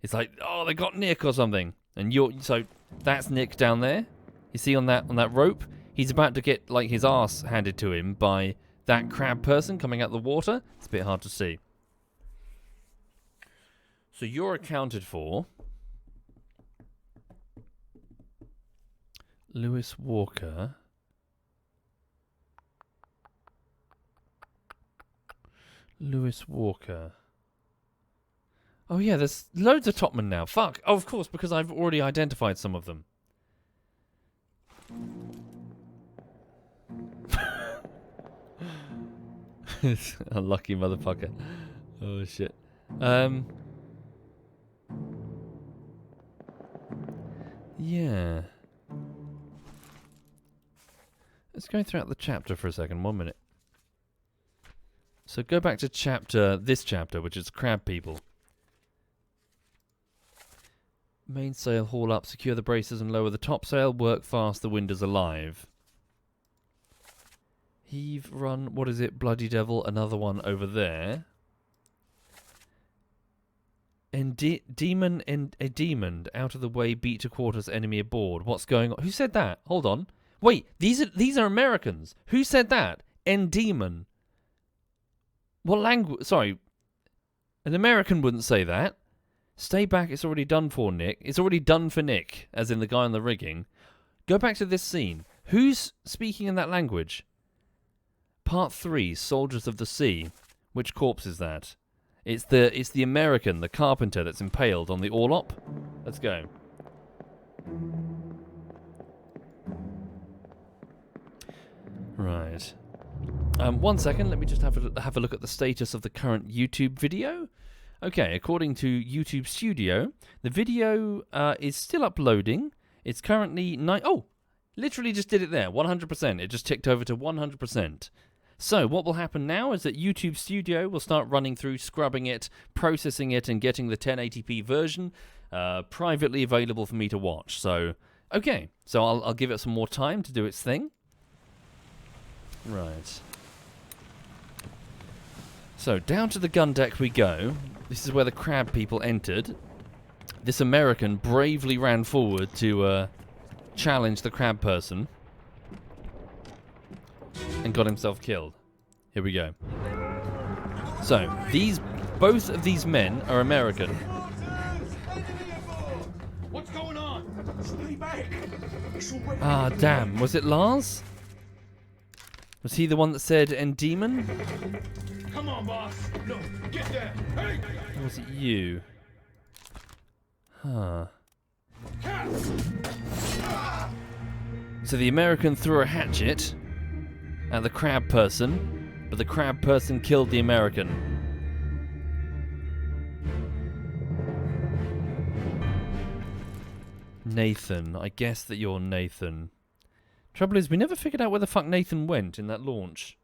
It's like, oh, they got Nick or something. And so that's Nick down there. You see on that rope? He's about to get like his ass handed to him by that crab person coming out of the water. It's a bit hard to see. So you're accounted for. Lewis Walker. Lewis Walker. Oh yeah, there's loads of topmen now. Fuck. Oh, of course, because I've already identified some of them. Unlucky motherfucker. Oh shit. Yeah. Let's go throughout the chapter for a second. 1 minute. So go back to this chapter, which is crab people. Mainsail haul up, secure the braces and lower the topsail, work fast, the wind is alive. Heave, run, what is it? Bloody devil, another one over there. And demon and a demon out of the way, beat to quarters, enemy aboard. What's going on? Who said that? Hold on. Wait, these are Americans. Who said that? Demon. What language? Sorry. An American wouldn't say that. Stay back, it's already done for Nick. It's already done for Nick, as in the guy on the rigging. Go back to this scene. Who's speaking in that language? Part 3, Soldiers of the Sea. Which corpse is that? It's the American, the carpenter that's impaled on the orlop. Let's go. Right. 1 second, let me just have a look at the status of the current YouTube video. Okay, according to YouTube Studio, the video is still uploading. It's currently literally just did it there, 100%. It just ticked over to 100%. So what will happen now is that YouTube Studio will start running through, scrubbing it, processing it, and getting the 1080p version privately available for me to watch. So, okay. So I'll give it some more time to do its thing. Right. So down to the gun deck we go. This is where the crab people entered. This American bravely ran forward to challenge the crab person. And got himself killed. Here we go. So, both of these men are American. What's going on? Stay back. Ah, damn. Was it Lars? Was he the one that said "Demon"? Come on, boss. No, get there. Hey! Or was it you? Huh. So the American threw a hatchet at the crab person, but the crab person killed the American. Nathan. I guess that you're Nathan. Trouble is, we never figured out where the fuck Nathan went in that launch.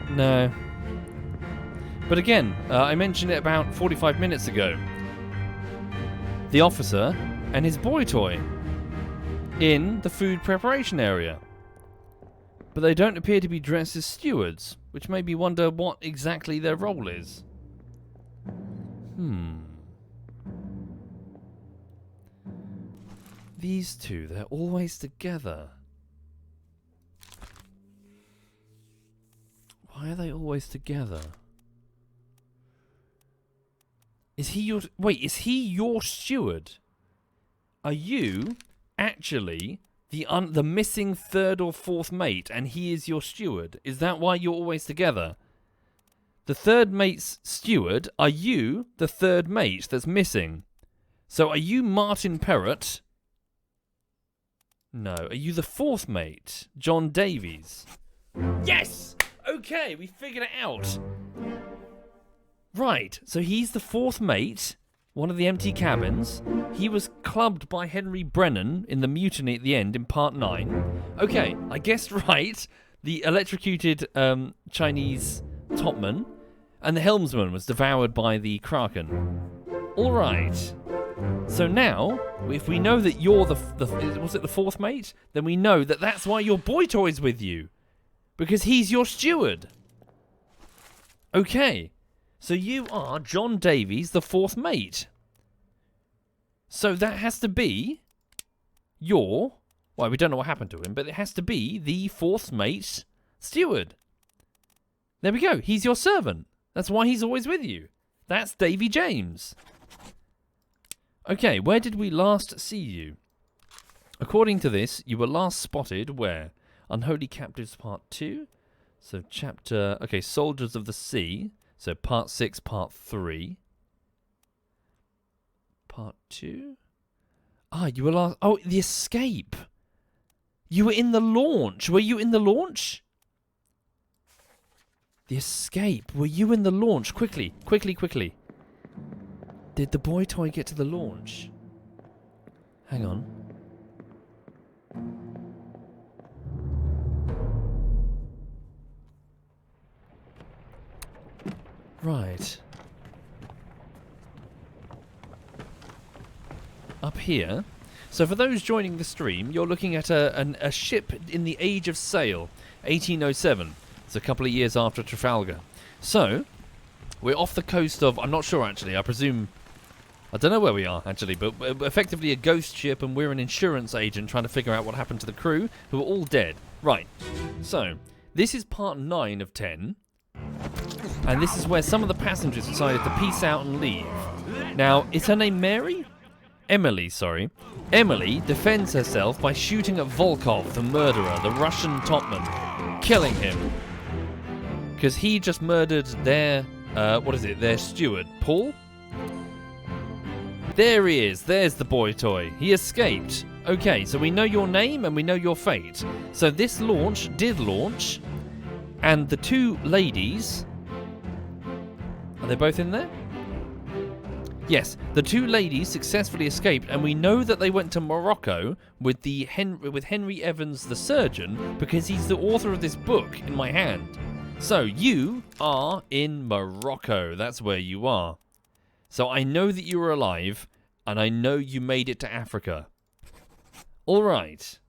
No. But again, I mentioned it about 45 minutes ago. The officer and his boy toy in the food preparation area. But they don't appear to be dressed as stewards, which made me wonder what exactly their role is. These two, they're always together. Why are they always together? Is he your steward? Are you actually the missing third or fourth mate and he is your steward? Is that why you're always together? The third mate's steward, are you the third mate that's missing? So are you Martin Perrott? No. Are you the fourth mate? John Davies? Yes! Okay, we figured it out. Right, so he's the fourth mate, one of the empty cabins. He was clubbed by Henry Brennan in the mutiny at the end in part 9. Okay, I guessed right. The electrocuted Chinese topman and the helmsman was devoured by the Kraken. All right. So now, if we know that you're was it the fourth mate? Then we know that that's why your boy toy's with you. Because he's your steward. Okay. So you are John Davies, the fourth mate. So that has to be your... Well, we don't know what happened to him, but it has to be the fourth mate's steward. There we go. He's your servant. That's why he's always with you. That's Davy James. Okay, where did we last see you? According to this, you were last spotted where? Unholy Captives Part 2. So chapter... Okay, Soldiers of the Sea. So Part 6, Part 3. Part 2? Ah, you were last... Oh, the escape. You were in the launch. Were you in the launch? The escape. Were you in the launch? Quickly, quickly, quickly. Did the boy toy get to the launch? Hang on. Right. Up here. So for those joining the stream, you're looking at a ship in the age of sail, 1807. It's a couple of years after Trafalgar. So, we're off the coast of... I'm not sure, actually. I presume... I don't know where we are, actually, but effectively a ghost ship, and we're an insurance agent trying to figure out what happened to the crew, who are all dead. Right. So, this is part 9 of 10. And this is where some of the passengers decided to peace out and leave. Now, is her name Mary? Emily, sorry. Emily defends herself by shooting at Volkov, the murderer, the Russian topman, killing him. Because he just murdered their, their steward, Paul? There he is, there's the boy toy. He escaped. Okay, so we know your name and we know your fate. So this launch did launch, and the two ladies... Are they both in there? Yes, the two ladies successfully escaped, and we know that they went to Morocco with Henry Evans, the surgeon, because he's the author of this book in my hand. So you are in Morocco. That's where you are. So I know that you were alive, and I know you made it to Africa. All right.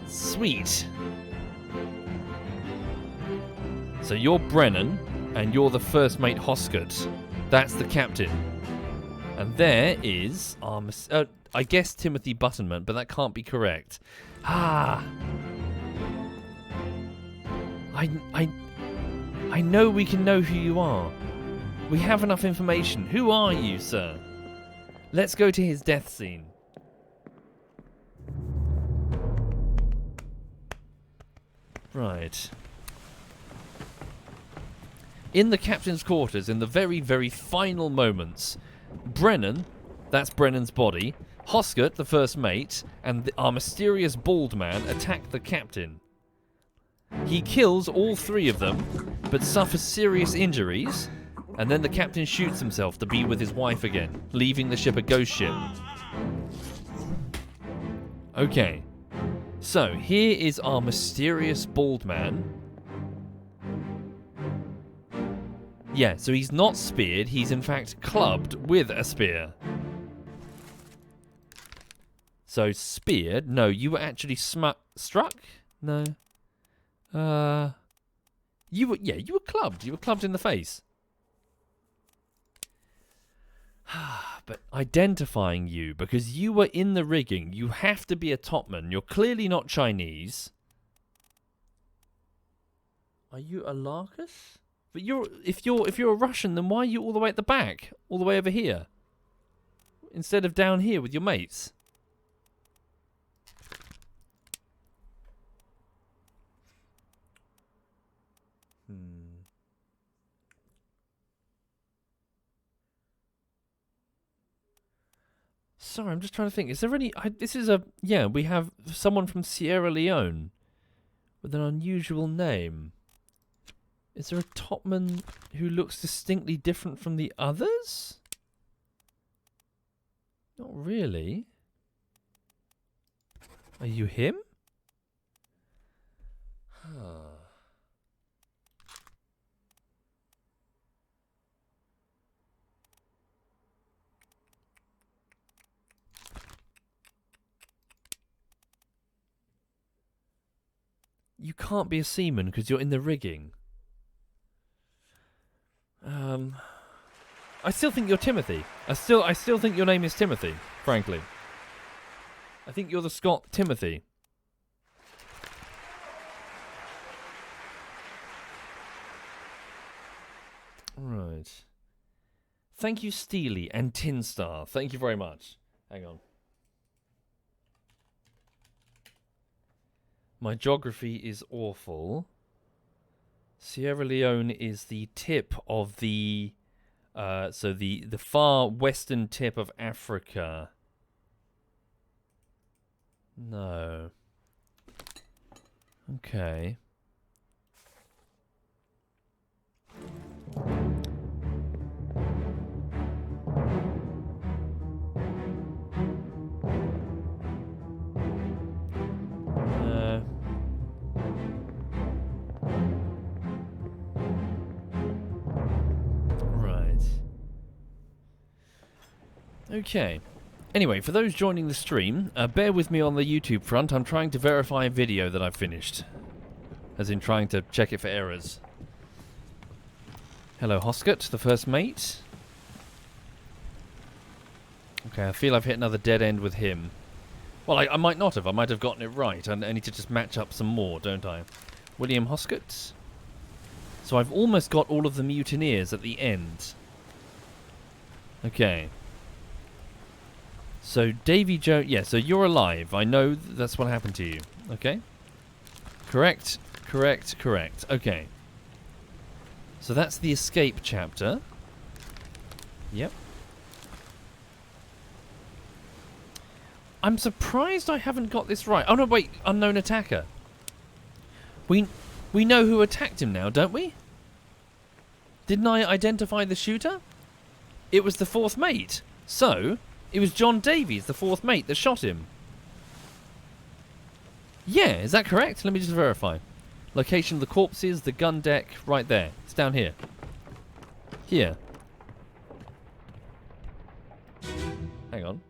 Sweet. So you're Brennan, and you're the first mate Hoskett. That's the captain. And there is I guess Timothy Buttonman, but that can't be correct. Ah. I know we can know who you are. We have enough information. Who are you, sir? Let's go to his death scene. Right. In the captain's quarters, in the very, very final moments, Brennan, that's Brennan's body, Hoskett, the first mate, and our mysterious bald man attack the captain. He kills all three of them, but suffers serious injuries, and then the captain shoots himself to be with his wife again, leaving the ship a ghost ship. Okay, so here is our mysterious bald man. Yeah, so he's not speared, he's in fact clubbed with a spear. So speared? No, you were actually struck? No. You were clubbed. You were clubbed in the face. But identifying you, because you were in the rigging, you have to be a topman. You're clearly not Chinese. Are you a Larkus? But if you're a Russian, then why are you all the way at the back? All the way over here? Instead of down here with your mates? Sorry, I'm just trying to think. Is there any... we have someone from Sierra Leone with an unusual name. Is there a topman who looks distinctly different from the others? Not really. Are you him? You can't be a seaman because you're in the rigging. I still think you're Timothy. I still think your name is Timothy, frankly. I think you're the Scot Timothy. Right. Thank you, Steely and Tin Star. Thank you very much. Hang on. My geography is awful. Sierra Leone is the tip of the... the far western tip of Africa. No. Okay. Okay. Anyway, for those joining the stream, bear with me on the YouTube front. I'm trying to verify a video that I've finished. As in trying to check it for errors. Hello, Hoscott, the first mate. Okay, I feel I've hit another dead end with him. Well, I might not have. I might have gotten it right. I need to just match up some more, don't I? William Hoscott. So I've almost got all of the mutineers at the end. Okay. So Davy Jones... Yeah, so you're alive. I know that's what happened to you. Okay. Correct. Correct. Correct. Okay. So that's the escape chapter. Yep. I'm surprised I haven't got this right. Oh no, wait. Unknown attacker. We know who attacked him now, don't we? Didn't I identify the shooter? It was the fourth mate. So, it was John Davies, the fourth mate, that shot him. Yeah, is that correct? Let me just verify. Location of the corpses, the gun deck, right there. It's down here. Here. Hang on.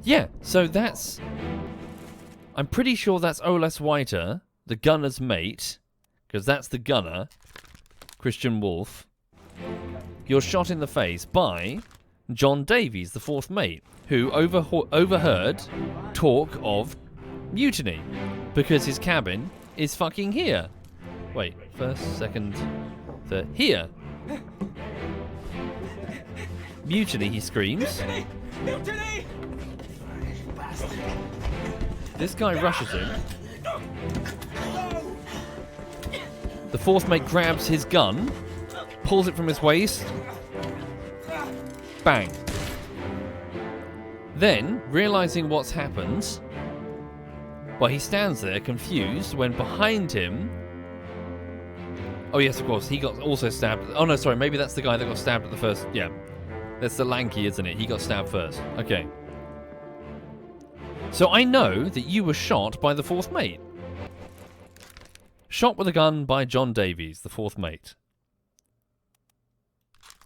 Yeah, so that's... I'm pretty sure that's Olas Whiter, the gunner's mate, because that's the gunner, Christian Wolf. You're shot in the face by John Davies, the fourth mate, who overheard talk of mutiny, because his cabin is fucking here. Wait, first, second, third, here. Mutiny, he screams. Mutiny! Mutiny! This guy rushes him. The fourth mate grabs his gun, pulls it from his waist. Bang. Then, realizing what's happened, well, he stands there confused when behind him... Oh yes, of course, he got also stabbed. Oh no, sorry, maybe that's the guy that got stabbed at the first... Yeah, that's the lanky, isn't it? He got stabbed first. Okay. So I know that you were shot by the fourth mate. Shot with a gun by John Davies, the fourth mate.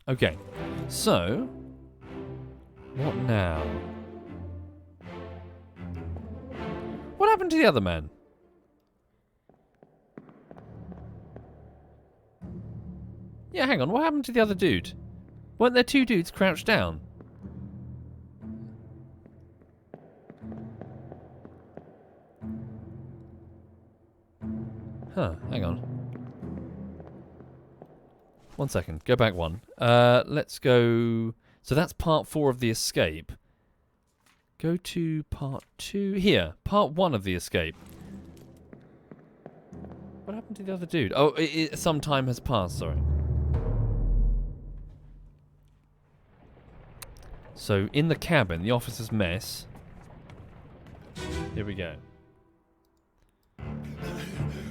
Okay. So, what now? What happened to the other man? Yeah, hang on. What happened to the other dude? Weren't there two dudes crouched down? Huh, hang on. 1 second, go back one. Let's go... So that's part 4 of the escape. Go to part 2. Here, part 1 of the escape. What happened to the other dude? Oh, some time has passed, sorry. So, in the cabin, the officer's mess. Here we go.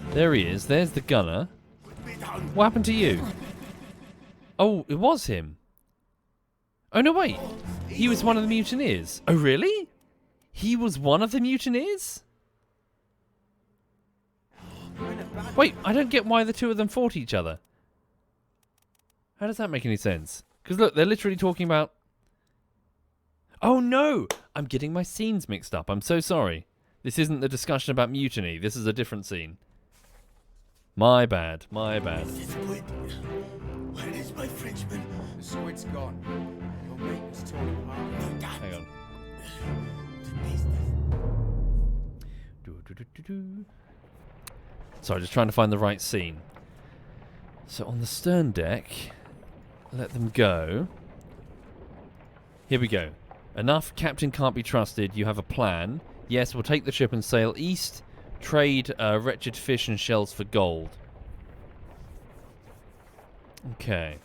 There he is. There's the gunner. What happened to you? Oh, it was him. Oh, no, wait. He was one of the mutineers. Oh, really? He was one of the mutineers? Wait, I don't get why the two of them fought each other. How does that make any sense? Because look, they're literally talking about... Oh, no! I'm getting my scenes mixed up. I'm so sorry. This isn't the discussion about mutiny. This is a different scene. My bad. My bad. Where is my Frenchman? The squid's gone. Your mate was torn apart. Hang on. Sorry, just trying to find the right scene. So on the stern deck, let them go. Here we go. Enough. Captain can't be trusted. You have a plan. Yes, we'll take the ship and sail east. Trade wretched fish and shells for gold. Okay.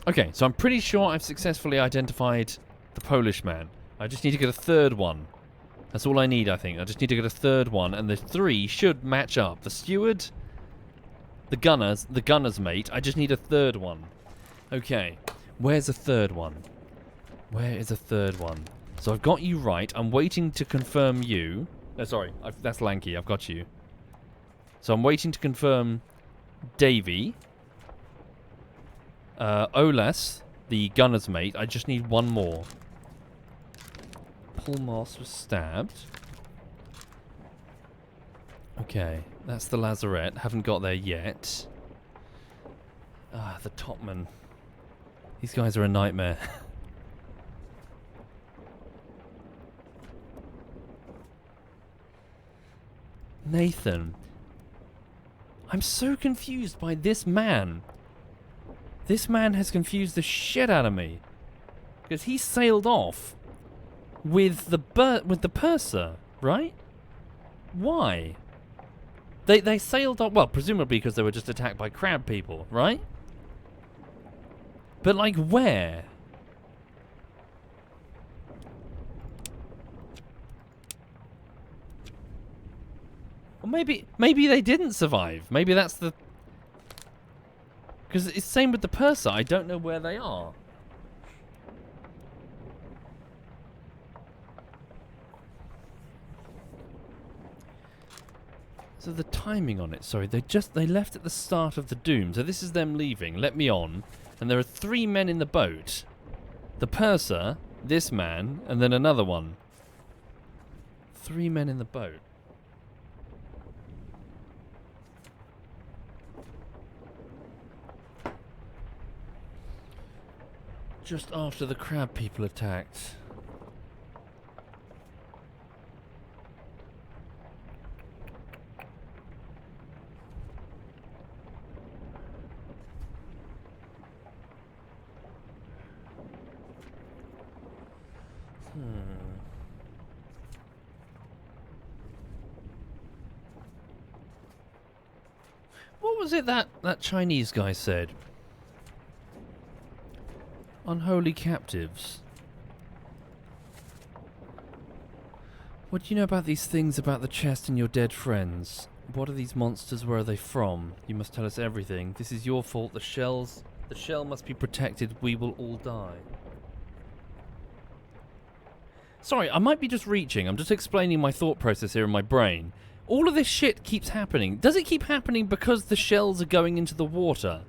Okay, so I'm pretty sure I've successfully identified the Polish man. I just need to get a third one. That's all I need, I think. I just need to get a third one, and the 3 should match up. The steward... the gunner's mate. I just need a third one. Okay. Where's a third one? Where is a third one? So I've got you right. I'm waiting to confirm you. No, sorry. That's Lanky. I've got you. So I'm waiting to confirm Davy. Olas, the gunner's mate. I just need one more. Paul Moss was stabbed. Okay, that's the lazarette. Haven't got there yet. Ah, the topman. These guys are a nightmare. Nathan. I'm so confused by this man. This man has confused the shit out of me. Because he sailed off with the purser, right? Why? They sailed off, well, presumably because they were just attacked by crab people, right? But like where? Or maybe they didn't survive. Maybe that's the... Because it's the same with the purser. I don't know where they are. So the timing on it, sorry, they left at the start of the doom. So this is them leaving. Let me on. And there are 3 men in the boat. The purser, this man, and then another one. 3 men in the boat. Just after the crab people attacked. What was it that Chinese guy said? Unholy captives. What do you know about these things about the chest and your dead friends? What are these monsters? Where are they from? You must tell us everything. This is your fault. The shell must be protected. We will all die. Sorry, I might be just reaching. I'm just explaining my thought process here in my brain. All of this shit keeps happening. Does it keep happening because the shells are going into the water?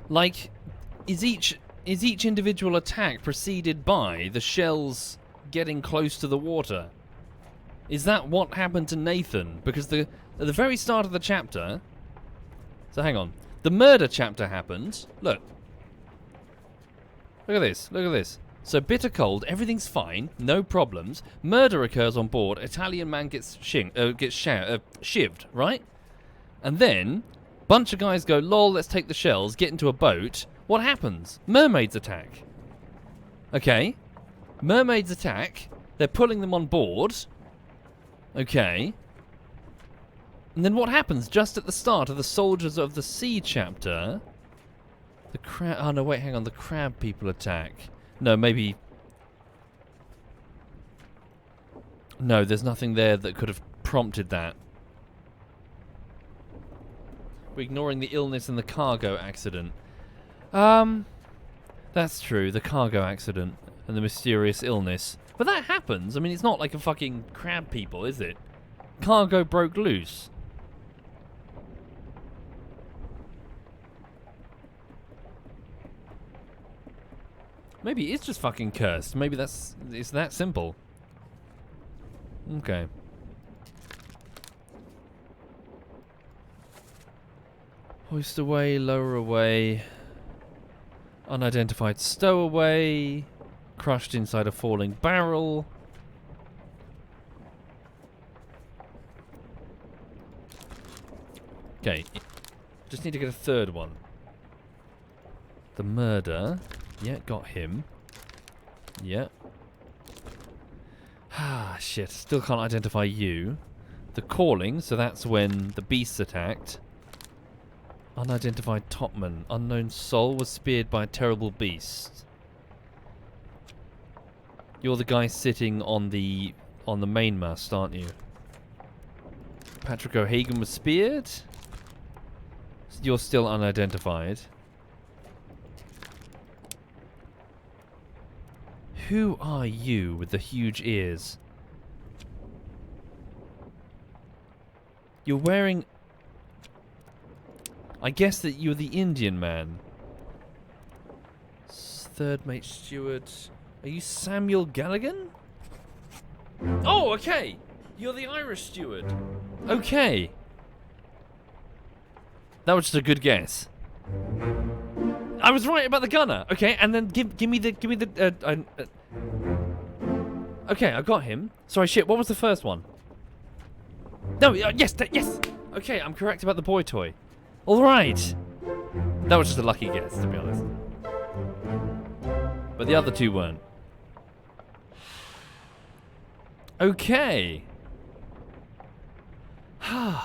Like, is each individual attack preceded by the shells getting close to the water? Is that what happened to Nathan? Because at the very start of the chapter... So hang on. The murder chapter happened. Look. Look at this. Look at this. So bitter cold, everything's fine, no problems. Murder occurs on board. Italian man gets shivved, right? And then, bunch of guys go, lol, let's take the shells, get into a boat. What happens? Mermaids attack. Okay. Mermaids attack. They're pulling them on board. Okay. And then what happens just at the start of the Soldiers of the Sea chapter? The crab... Oh, no, wait, hang on. The crab people attack. No, maybe... No, there's nothing there that could have prompted that. We're ignoring the illness and the cargo accident. That's true, the cargo accident and the mysterious illness. But that happens. I mean, it's not like a fucking crab people, is it? Cargo broke loose. Maybe it's just fucking cursed. Maybe it's that simple. Okay. Hoist away, lower away. Unidentified stowaway. Crushed inside a falling barrel. Okay. Just need to get a third one. The murder. Yeah, got him. Yeah. Ah, shit. Still can't identify you. The calling, so that's when the beasts attacked. Unidentified topman. Unknown soul was speared by a terrible beast. You're the guy sitting on the mainmast, aren't you? Patrick O'Hagan was speared. You're still unidentified. Who are you with the huge ears? You're wearing... I guess that you're the Indian man. Third mate steward. Are you Samuel Galligan? Oh, okay. You're the Irish steward. Okay. That was just a good guess. I was right about the gunner. Okay, and then give me the okay, I got him. Sorry, shit. What was the first one? No, yes, yes. Okay, I'm correct about the boy toy. All right. That was just a lucky guess, to be honest. But the other two weren't. Okay.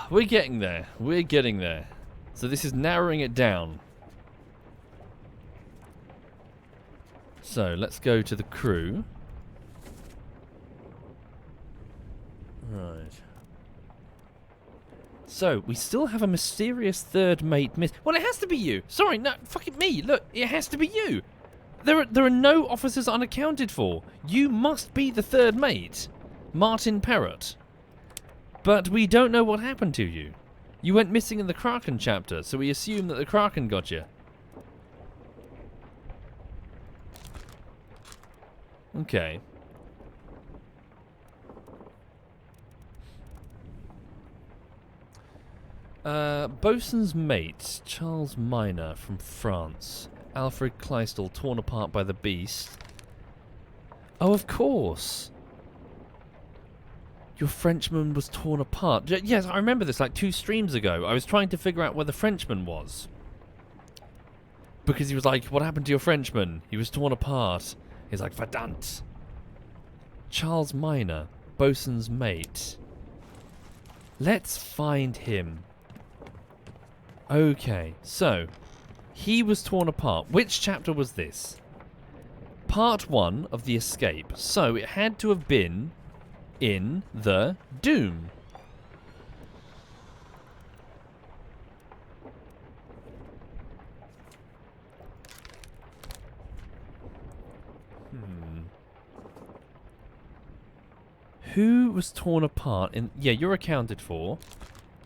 We're getting there. We're getting there. So this is narrowing it down. So let's go to the crew. Right. So we still have a mysterious third mate miss. Well, it has to be you. Sorry, no, fucking me. Look, it has to be you. There are no officers unaccounted for. You must be the third mate, Martin Parrott. But we don't know what happened to you. You went missing in the Kraken chapter, so we assume that the Kraken got you. Okay. Bosun's mate, Charles Minor from France. Alfred Kleistel torn apart by the beast. Oh, of course. Your Frenchman was torn apart. Yes, I remember this like 2 streams ago. I was trying to figure out where the Frenchman was. Because he was like, what happened to your Frenchman? He was torn apart. He's like, verdammt. Charles Minor, Bosun's mate. Let's find him. Okay, so he was torn apart. Which chapter was this? Part 1 of the escape. So it had to have been in the Doom. Who was torn apart in... Yeah, you're accounted for.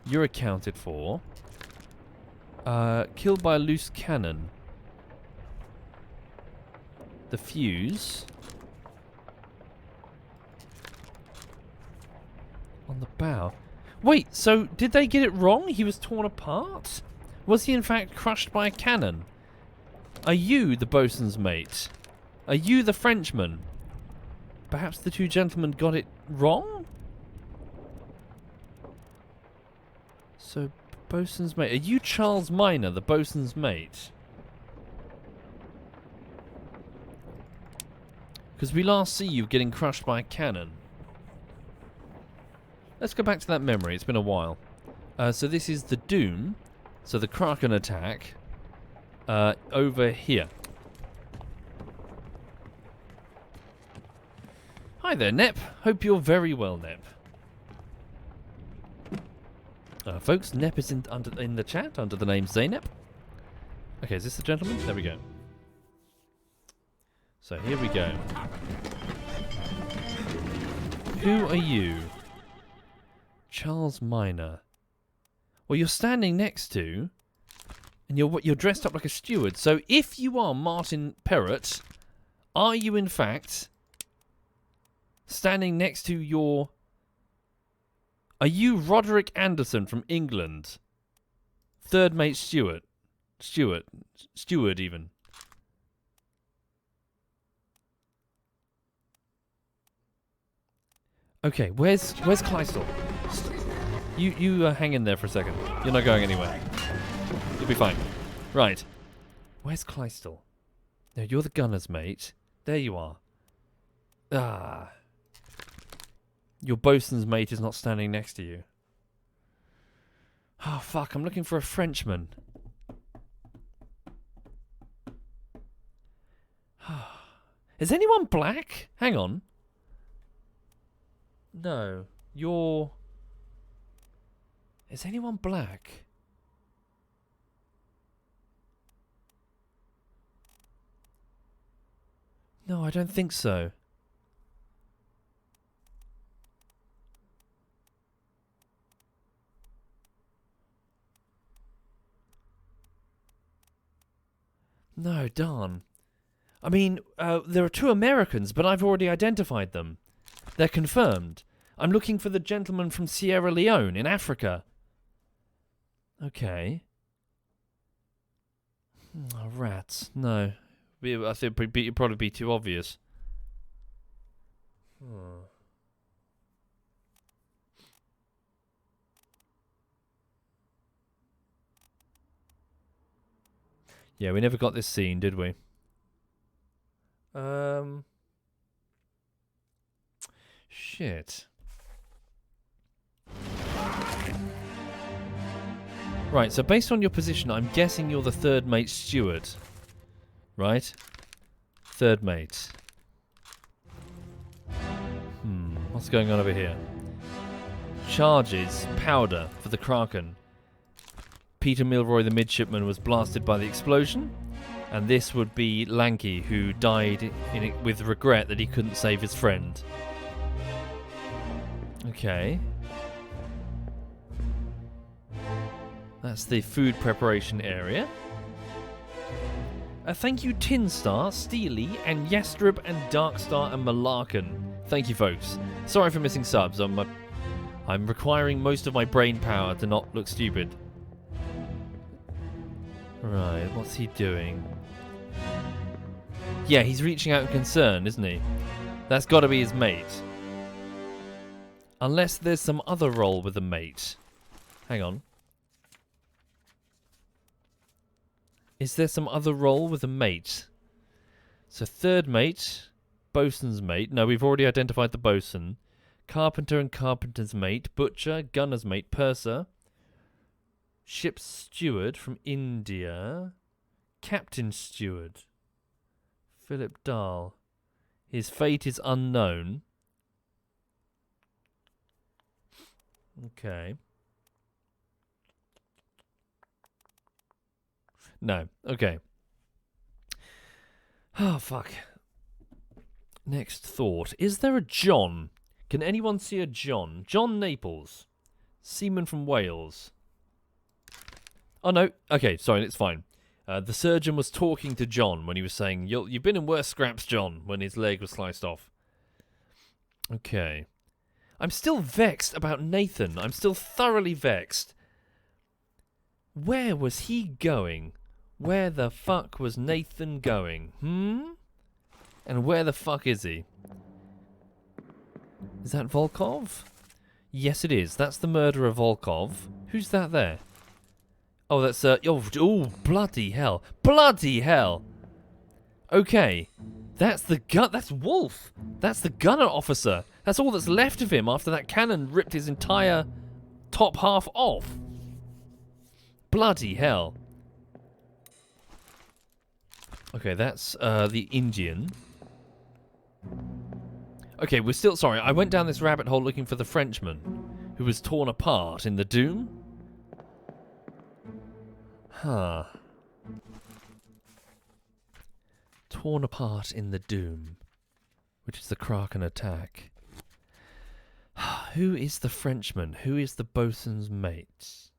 You're accounted for. Killed by a loose cannon. The fuse. On the bow. Wait, so did they get it wrong? He was torn apart? Was he in fact crushed by a cannon? Are you the bosun's mate? Are you the Frenchman? Perhaps the 2 gentlemen got it wrong? So, bosun's mate. Are you Charles Minor, the bosun's mate? Because we last see you getting crushed by a cannon. Let's go back to that memory. It's been a while. So this is the Doom. So the Kraken attack. Over here. Hi there, Nep. Hope you're very well, Nep. Folks, Nep is in the chat under the name Zaynep. Okay, is this the gentleman? There we go. So here we go. Who are you? Charles Minor. Well, you're standing next to, and you're dressed up like a steward. So if you are Martin Parrott, are you in fact standing next to your... Are you Roderick Anderson from England? Third mate steward. Steward even. Okay, where's Kleistel? You hang in there for a second. You're not going anywhere. You'll be fine. Right. Where's Kleistel? No, you're the gunner's mate. There you are. Ah. Your bosun's mate is not standing next to you. Oh, fuck. I'm looking for a Frenchman. Is anyone black? Hang on. No. You're... Is anyone black? No, I don't think so. No, darn. I mean, there are 2 Americans, but I've already identified them. They're confirmed. I'm looking for the gentleman from Sierra Leone in Africa. Okay. Oh, rats. No. I think it'd probably be too obvious. Yeah, we never got this scene, did we? Shit. Right, so based on your position, I'm guessing you're the 3rd mate steward. Right? 3rd mate. What's going on over here? Charges, powder for the Kraken. Peter Milroy, the midshipman, was blasted by the explosion. And this would be Lanky, who died with regret that he couldn't save his friend. Okay. That's the food preparation area. Thank you, Tinstar, Steely, and Yastrub, and Darkstar, and Malarkin. Thank you, folks. Sorry for missing subs. I'm requiring most of my brain power to not look stupid. Right, what's he doing? Yeah, he's reaching out in concern, isn't he? That's got to be his mate. Unless there's some other role with a mate. Hang on. Is there some other role with a mate? So 3rd mate, bosun's mate. No, we've already identified the bosun. Carpenter and carpenter's mate. Butcher, gunner's mate. Purser. Ship's steward from India. Captain steward. Philip Dahl. His fate is unknown. Okay. No. Okay. Oh, fuck. Next thought. Is there a John? Can anyone see a John? John Naples. Seaman from Wales. Oh, no. Okay, sorry, it's fine. The surgeon was talking to John when he was saying, "You've been in worse scraps, John," when his leg was sliced off. Okay. I'm still vexed about Nathan. I'm still thoroughly vexed. Where was he going? Where the fuck was Nathan going? And where the fuck is he? Is that Volkov? Yes, it is. That's the murderer Volkov. Who's that there? Oh, that's oh, bloody hell. Bloody hell. Okay. That's the gun. That's Wolf. That's the gunner officer. That's all that's left of him after that cannon ripped his entire top half off. Bloody hell. Okay, that's the Indian. Okay, we're still... Sorry, I went down this rabbit hole looking for the Frenchman who was torn apart in the Doom. Huh. Torn apart in the Doom, which is the Kraken attack. Who is the Frenchman? Who is the bosun's mate?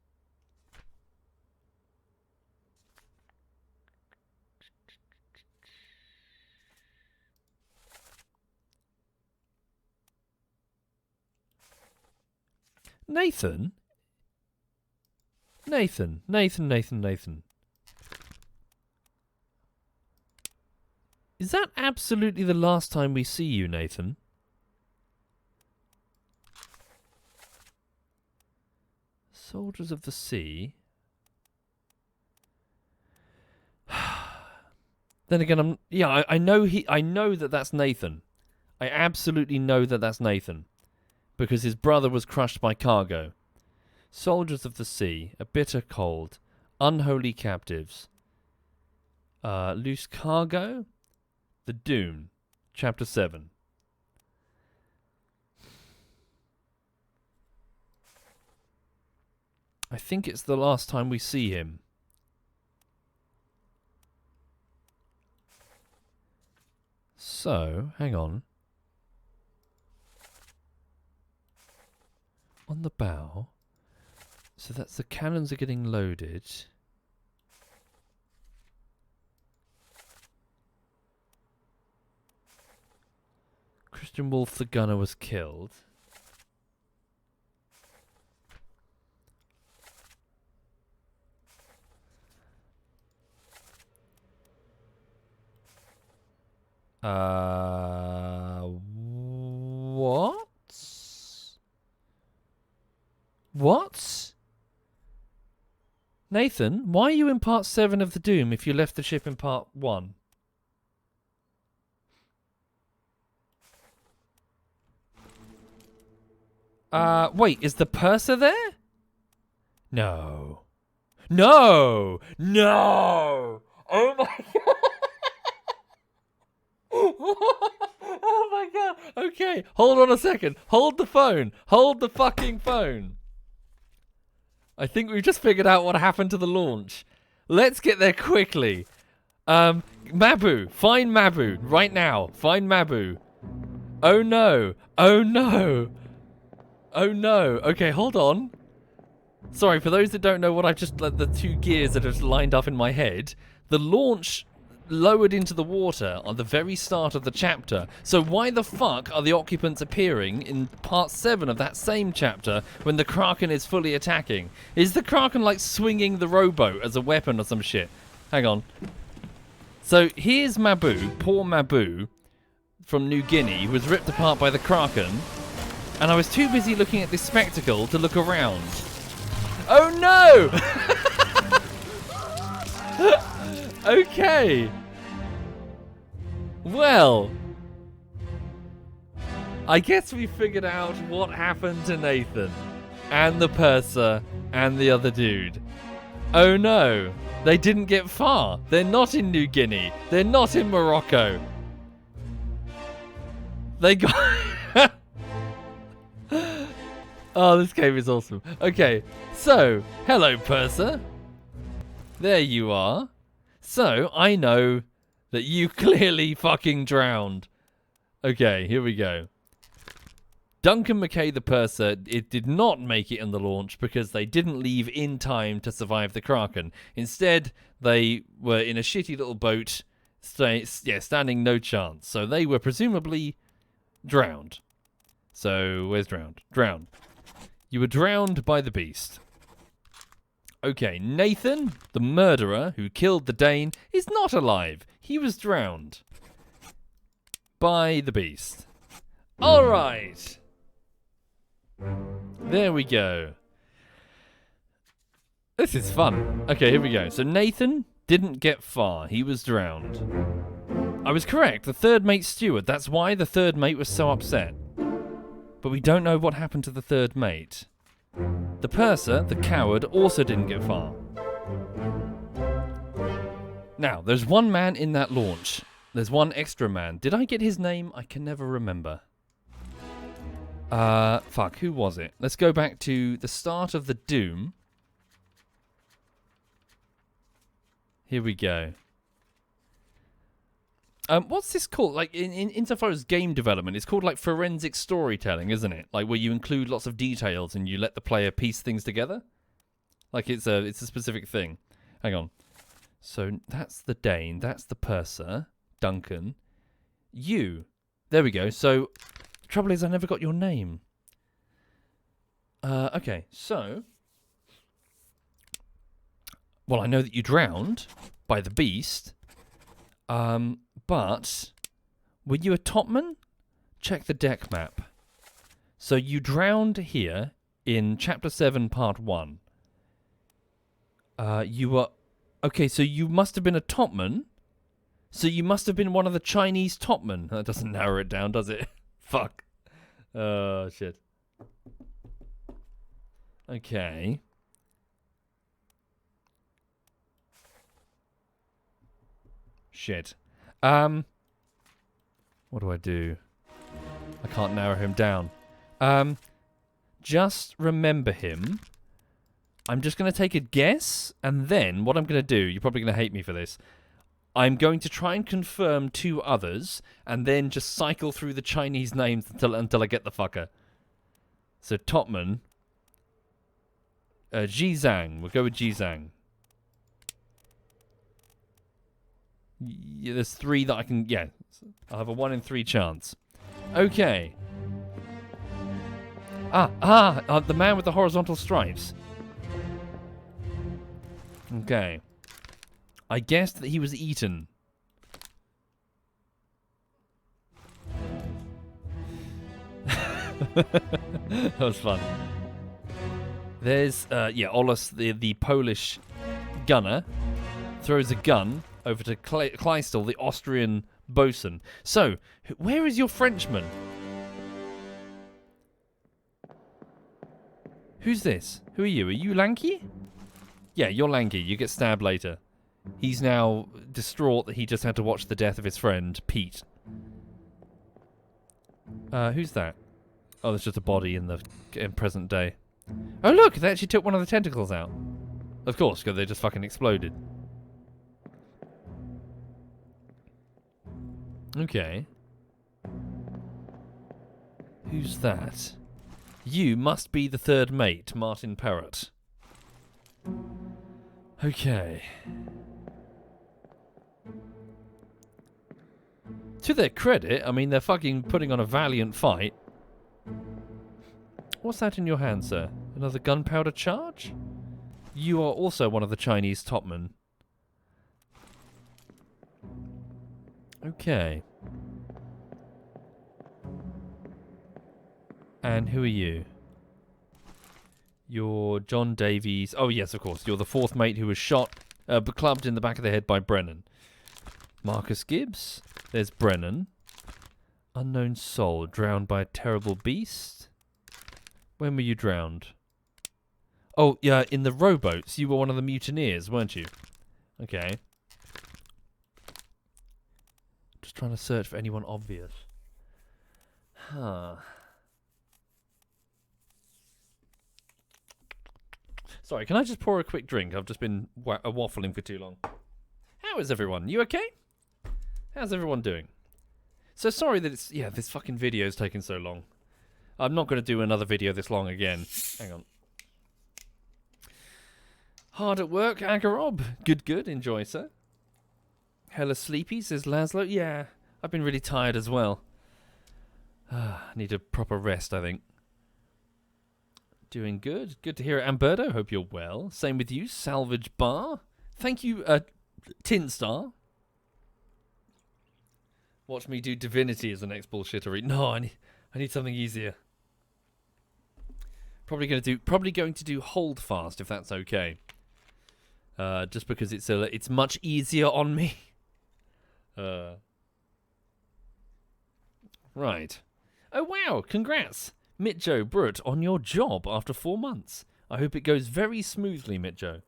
Nathan? Nathan. Is that absolutely the last time we see you, Nathan? Soldiers of the Sea. Then again, I know that that's Nathan. I absolutely know that that's Nathan. Because his brother was crushed by cargo. Soldiers of the Sea, A Bitter Cold, Unholy Captives, Loose Cargo, The Doom, Chapter 7. I think it's the last time we see him. So, hang on. On the bow. So that's the cannons are getting loaded. Christian Wolf, the gunner, was killed. What? What? Nathan, why are you in part 7 of the Doom if you left the ship in part 1? Wait, is the purser there? No. No! No! Oh my god! Oh my god! Okay, hold on a second. Hold the phone. Hold the fucking phone. I think we've just figured out what happened to the launch. Let's get there quickly. Mabu. Find Mabu. Right now. Find Mabu. Oh no. Oh no. Oh no. Okay, hold on. Sorry, for those that don't know what I've just... the two gears that have lined up in my head. The launch lowered into the water on the very start of the chapter. So why the fuck are the occupants appearing in part 7 of that same chapter when the Kraken is fully attacking? Is the Kraken like swinging the rowboat as a weapon or some shit? Hang on. So here's Mabu, poor Mabu from New Guinea, who was ripped apart by the Kraken, and I was too busy looking at this spectacle to look around. Oh no! Okay. Well, I guess we figured out what happened to Nathan and the purser and the other dude. Oh no, they didn't get far. They're not in New Guinea. They're not in Morocco. They got... Oh, this game is awesome. Okay, so, hello purser. There you are. So, I know that you clearly fucking drowned. Okay, here we go. Duncan McKay, the purser, it did not make it in the launch because they didn't leave in time to survive the Kraken. Instead, they were in a shitty little boat, standing no chance. So they were presumably drowned. So, where's drowned? Drowned. You were drowned by the beast. Okay, Nathan, the murderer who killed the Dane, is not alive. He was drowned by the beast. All right. There we go. This is fun. Okay, here we go. So Nathan didn't get far. He was drowned. I was correct. The third mate's steward. That's why the third mate was so upset. But we don't know what happened to the third mate. The purser, the coward, also didn't get far. Now, there's one man in that launch. There's one extra man. Did I get his name? I can never remember. Fuck, who was it? Let's go back to the start of the Doom. Here we go. What's this called? Like, insofar as game development, it's called, like, forensic storytelling, isn't it? Like, where you include lots of details and you let the player piece things together? Like, it's a specific thing. Hang on. So, that's the Dane. That's the purser. Duncan. You. There we go. So, the trouble is I never got your name. Okay, so... Well, I know that you drowned by the beast. But, were you a topman? Check the deck map. So you drowned here in Chapter 7, Part 1. You were... Okay, so you must have been a topman. So you must have been one of the Chinese topmen. That doesn't narrow it down, does it? Fuck. Oh, shit. Okay. Shit. What do I do? I can't narrow him down. Just remember him. I'm just going to take a guess, and then what I'm going to do, you're probably going to hate me for this, I'm going to try and confirm 2 others, and then just cycle through the Chinese names until I get the fucker. So, Topman. Jizang. We'll go with Jizang. Yeah, there's 3 that I can... Yeah, I'll have a 1 in 3 chance. Okay. The man with the horizontal stripes. Okay. I guessed that he was eaten. That was fun. There's, Olus, the Polish gunner, throws a gun over to Kleistel, the Austrian bosun. So, where is your Frenchman? Who's this? Who are you? Are you lanky? Yeah, you're lanky. You get stabbed later. He's now distraught that he just had to watch the death of his friend, Pete. Who's that? Oh, there's just a body in present day. Oh, look! They actually took one of the tentacles out. Of course, because they just fucking exploded. Okay. Who's that? You must be the third mate, Martin Parrott. Okay. To their credit, I mean, they're fucking putting on a valiant fight. What's that in your hand, sir? Another gunpowder charge? You are also one of the Chinese topmen. Okay. And who are you? You're John Davies. Oh, yes, of course. You're the fourth mate who was shot, clubbed in the back of the head by Brennan. Marcus Gibbs. There's Brennan. Unknown soul, drowned by a terrible beast. When were you drowned? Oh, yeah, in the rowboats. You were one of the mutineers, weren't you? Okay. Just trying to search for anyone obvious. Huh. Sorry, can I just pour a quick drink? I've just been waffling for too long. How is everyone? You okay? How's everyone doing? So sorry that it's... Yeah, this fucking video's taking so long. I'm not going to do another video this long again. Hang on. Hard at work, Agarob. Good. Enjoy, sir. Hella sleepy, says Laszlo. Yeah, I've been really tired as well. Need a proper rest, I think. Doing good. Good to hear it, Amberto. Hope you're well. Same with you, Salvage Bar. Thank you, Tin Star. Watch me do Divinity as the next bullshittery. No, I need something easier. Probably going to do Hold Fast if that's okay. Just because it's much easier on me. Right. Oh wow! Congrats, Mitjo Brut, on your job after 4 months. I hope it goes very smoothly, Mitjo.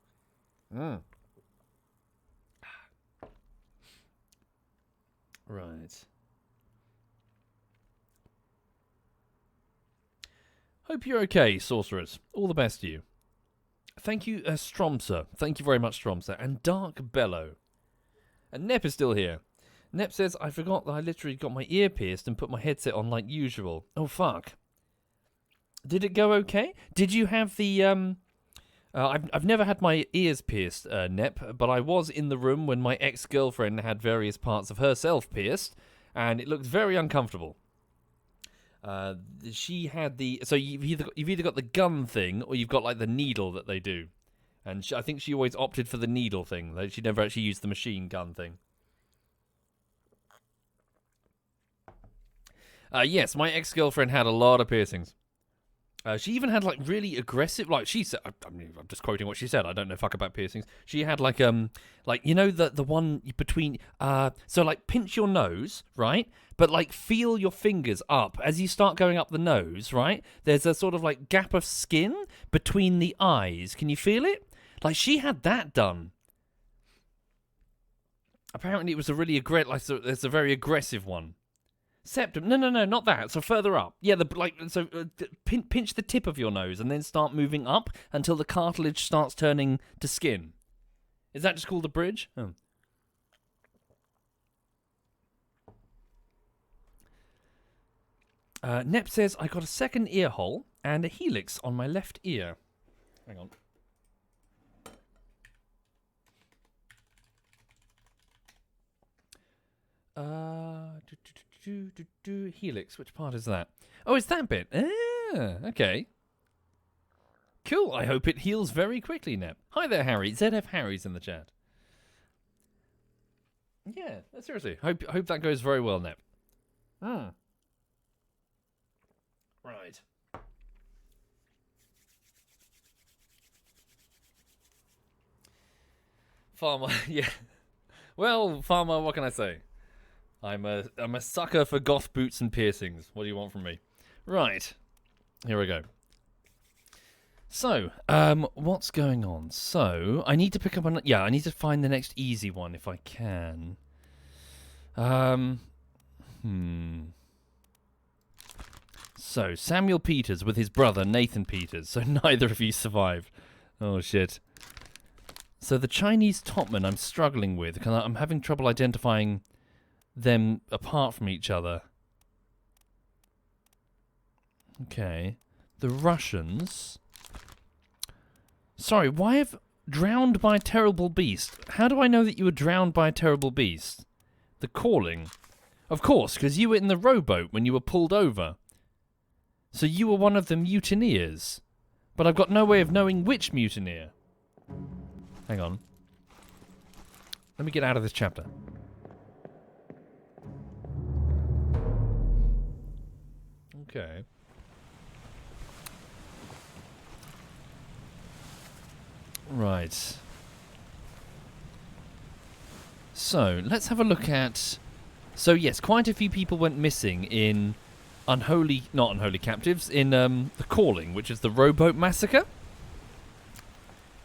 Right. Hope you're okay, sorcerers. All the best to you. Thank you, Stromser. Thank you very much, Stromser. And Dark Bellow. And Nep is still here. Nep says, I forgot that I literally got my ear pierced and put my headset on like usual. Oh, fuck. Did it go okay? Did you have the, I've never had my ears pierced, Nep, but I was in the room when my ex-girlfriend had various parts of herself pierced, and it looked very uncomfortable. She had so you've either got the gun thing or you've got like the needle that they do, and I think she always opted for the needle thing. She never actually used the machine gun thing. Yes, my ex-girlfriend had a lot of piercings. She even had like really aggressive, like she said. I mean, I'm just quoting what she said. I don't know fuck about piercings. She had like you know the one between so like pinch your nose, right? But like feel your fingers up as you start going up the nose, right? There's a sort of like gap of skin between the eyes. Can you feel it? Like she had that done. Apparently, it was a really there's a very aggressive one. Septum? No, not that. So further up. Yeah, pinch the tip of your nose and then start moving up until the cartilage starts turning to skin. Is that just called a bridge? Oh. Nep says, I got a second ear hole and a helix on my left ear. Hang on. Helix, which part is that? Oh, it's that bit. Ah, okay. Cool, I hope it heals very quickly, Neb. Hi there, Harry. ZF Harry's in the chat. Yeah, seriously. Hope that goes very well, Neb. Right. Farmer, yeah. Well, Farmer, what can I say? I'm a sucker for goth boots and piercings. What do you want from me? Right. Here we go. So, what's going on? So, I need to pick up on... Yeah, I need to find the next easy one if I can. So, Samuel Peters with his brother, Nathan Peters. So, neither of you survived. Oh, shit. So, the Chinese topmen I'm struggling with, because I'm having trouble identifying them apart from each other. Okay. The Russians... Sorry, why have... Drowned by a terrible beast. How do I know that you were drowned by a terrible beast? The calling. Of course, because you were in the rowboat when you were pulled over. So you were one of the mutineers. But I've got no way of knowing which mutineer. Hang on. Let me get out of this chapter. Okay. Right. So, let's have a look at... So, yes, quite a few people went missing in not Unholy Captives, in The Calling, which is the rowboat massacre.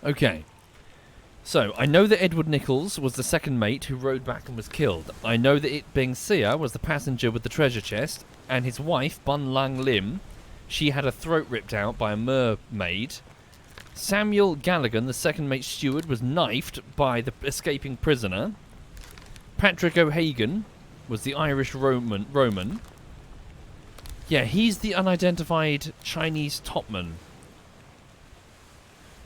Okay. So, I know that Edward Nichols was the second mate who rowed back and was killed. I know that It Bing Sia was the passenger with the treasure chest, and his wife, Bun Lang Lim, she had her throat ripped out by a mermaid. Samuel Galligan, the second mate steward, was knifed by the escaping prisoner. Patrick O'Hagan was the Irish Roman. Yeah, he's the unidentified Chinese topman.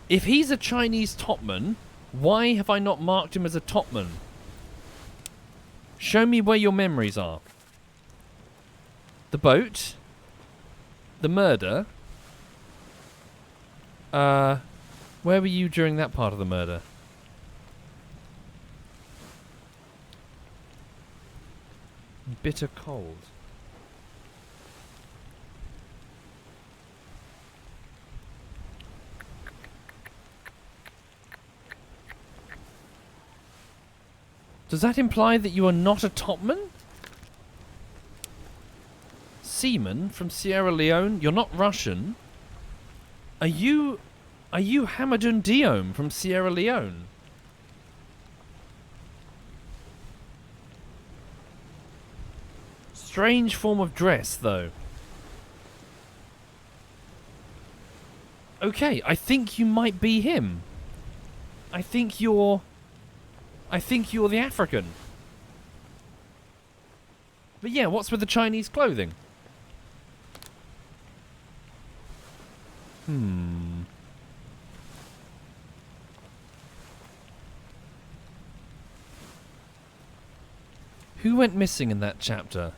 If he's a Chinese topman, why have I not marked him as a topman? Show me where your memories are. The boat. The murder. Where were you during that part of the murder? Bitter cold. Does that imply that you are not a topman? Seaman from Sierra Leone? You're not Russian? Are you Hamadun Diom from Sierra Leone? Strange form of dress, though. Okay, I think you might be him. I think you're the African. But yeah, what's with the Chinese clothing? Who went missing in that chapter?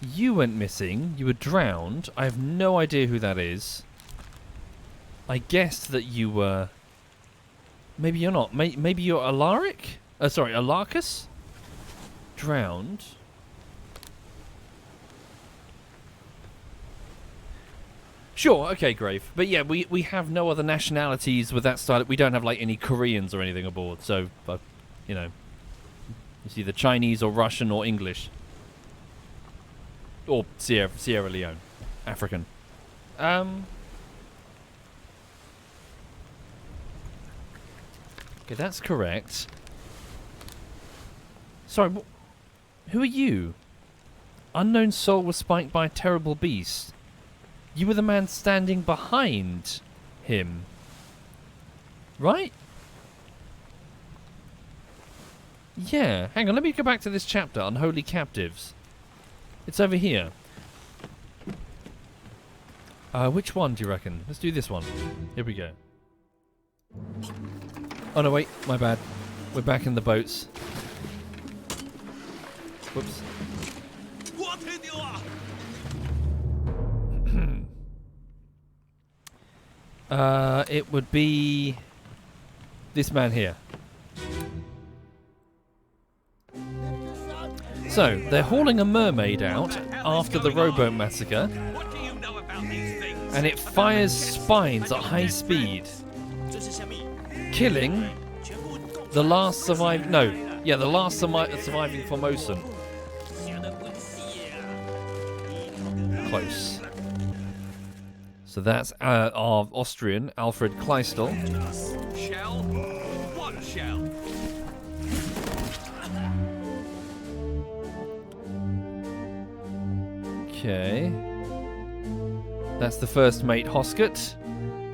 You went missing. You were drowned. I have no idea who that is. I guessed that you were... Maybe you're not. Maybe you're Alaric? Sorry, Alarcus? Drowned. Sure, okay, Grave. But yeah, we have no other nationalities with that style. We don't have, like, any Koreans or anything aboard. So, you know, it's either Chinese or Russian or English. Or Sierra Leone. African. Okay, that's correct. Sorry, who are you? Unknown soul was spiked by a terrible beast. You were the man standing behind him. Right? Yeah. Hang on, let me go back to this chapter, Unholy Captives. It's over here. Which one do you reckon? Let's do this one. Here we go. Oh no, wait, my bad. We're back in the boats. Whoops. It would be this man here. So, they're hauling a mermaid out after the rowboat massacre, What do you know about these things? and it fires spines at high speed, killing the last surviving... No, yeah, the last surviving Formosan. Close. So that's our Austrian, Alfred Kleistel. Shell? What shell? Okay. That's the first mate, Hoskett.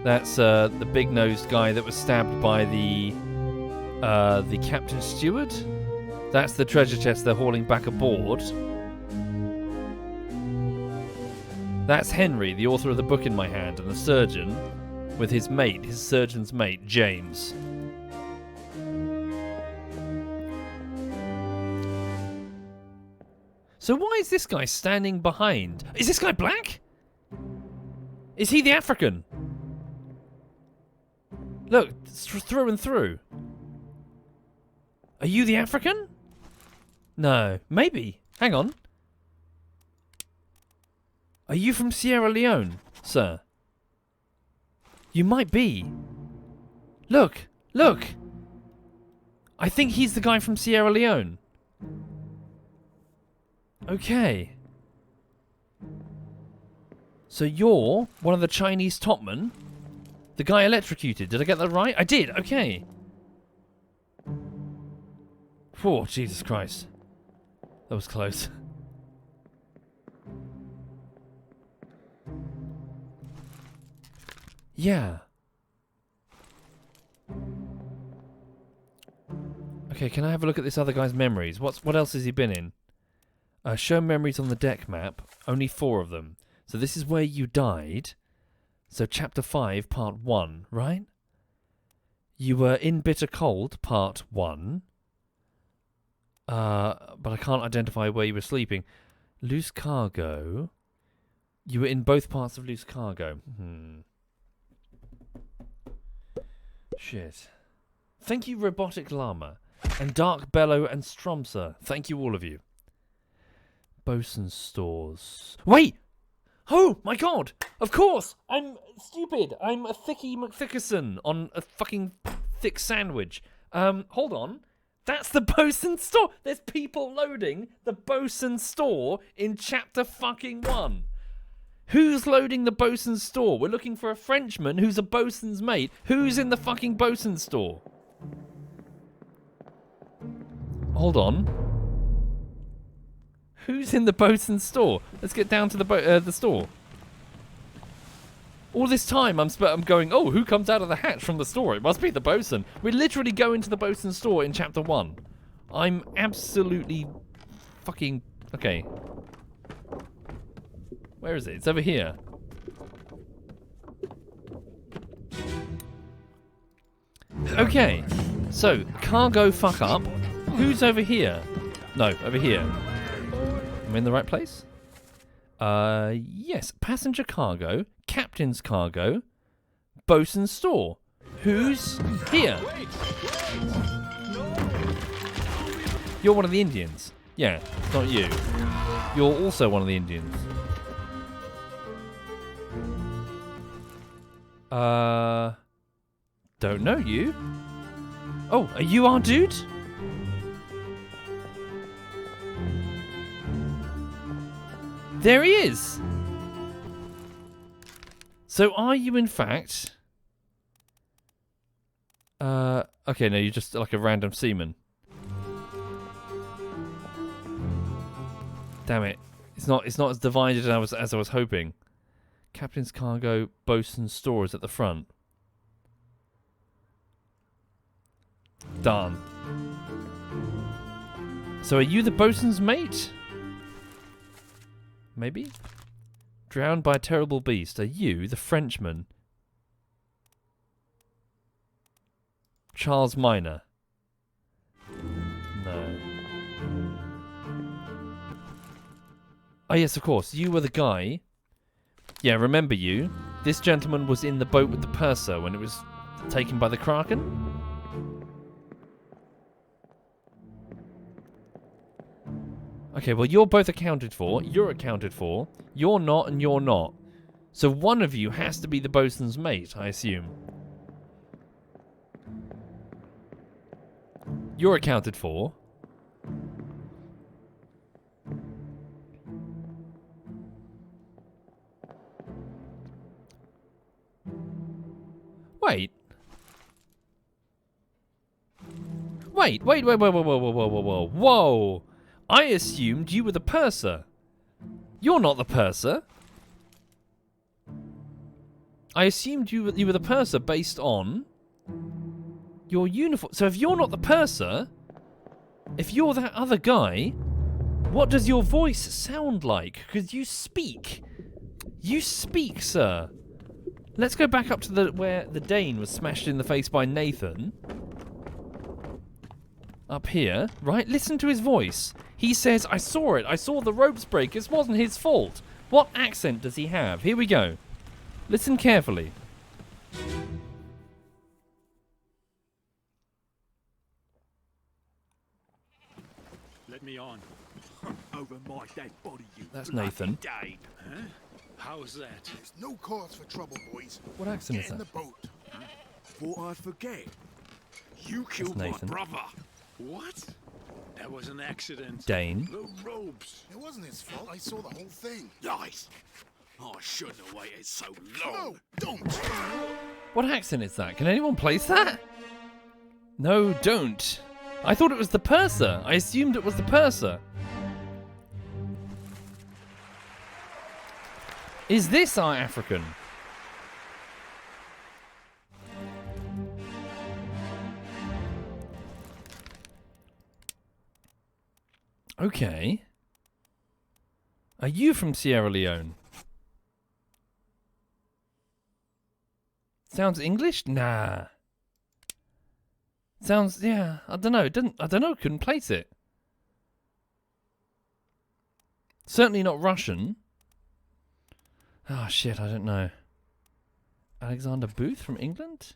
That's the big-nosed guy that was stabbed by the captain steward. That's the treasure chest they're hauling back aboard. That's Henry, the author of the book in my hand, and the surgeon with his mate, his surgeon's mate, James. So why is this guy standing behind? Is this guy black? Is he the African? Look, through and through. Are you the African? No, maybe. Hang on. Are you from Sierra Leone, sir? You might be. Look, look. I think he's the guy from Sierra Leone. Okay. So you're one of the Chinese topmen? The guy electrocuted. Did I get that right? I did. Okay. Oh, Jesus Christ. That was close. Yeah. Okay, can I have a look at this other guy's memories? What else has he been in? Show memories on the deck map. Only 4 of them. So this is where you died. So chapter 5, part 1, right? You were in bitter cold, part 1. But I can't identify where you were sleeping. Loose cargo. You were in both parts of loose cargo. Shit. Thank you, Robotic Llama. And Dark Bellow and Stromser. Thank you, all of you. Bosun Stores. Wait! Oh, my God! Of course! I'm stupid. I'm a Thicky McThickerson on a fucking thick sandwich. Hold on. That's the Bosun Store! There's people loading the Bosun Store in chapter fucking 1. Who's loading the Bosun Store? We're looking for a Frenchman who's a bosun's mate. Who's in the fucking Bosun Store? Hold on. Who's in the Bosun Store? Let's get down to the store. All this time I'm going, oh, who comes out of the hatch from the store? It must be the bosun. We literally go into the Bosun Store in chapter 1. I'm absolutely fucking... Okay. Where is it? It's over here. Okay. So, cargo fuck up. Who's over here? No, over here. Am I in the right place? Yes. Passenger cargo, captain's cargo, bosun's store. Who's here? You're one of the Indians. Yeah, it's not you. You're also one of the Indians. Don't know you. Oh, are you our dude? There he is! So are you in fact... okay, no, you're just like a random seaman. Damn it. It's not as divided as I was hoping. Captain's cargo, bosun's store is at the front. Darn. So are you the bosun's mate? Maybe? Drowned by a terrible beast. Are you the Frenchman? Charles Minor. No. Oh, yes, of course. You were the guy. Yeah, remember you. This gentleman was in the boat with the purser when it was taken by the Kraken. Okay, well, you're both accounted for. You're accounted for. You're not, and you're not. So one of you has to be the bosun's mate, I assume. You're accounted for. Wait. Wait. Whoa. I assumed you were the purser. You're not the purser. I assumed you were the purser based on your uniform. So if you're not the purser, if you're that other guy, what does your voice sound like? Because you speak. You speak, sir. Let's go back up to where the Dane was smashed in the face by Nathan. Up here, right? Listen to his voice. He says, I saw it. I saw the ropes break. This wasn't his fault. What accent does he have? Here we go. Listen carefully. Let me on. Over my dead body, you. That's Nathan. Dane. Huh? How's that? There's no cause for trouble, boys. What accent Get is in that? the boat. Thought I'd forget. You killed my Nathan. brother. What? That was an accident. Dane. The ropes. It wasn't his fault. I saw the whole thing. Lies. I shouldn't have waited so long. No, don't. What accent is that? Can anyone place that? No, don't. I thought it was the purser. I assumed it was the purser. Is this our African? Okay. Are you from Sierra Leone? Sounds English? Nah. Sounds, yeah, I don't know. I don't know, couldn't place it. Certainly not Russian. Oh shit, I don't know. Alexander Booth from England?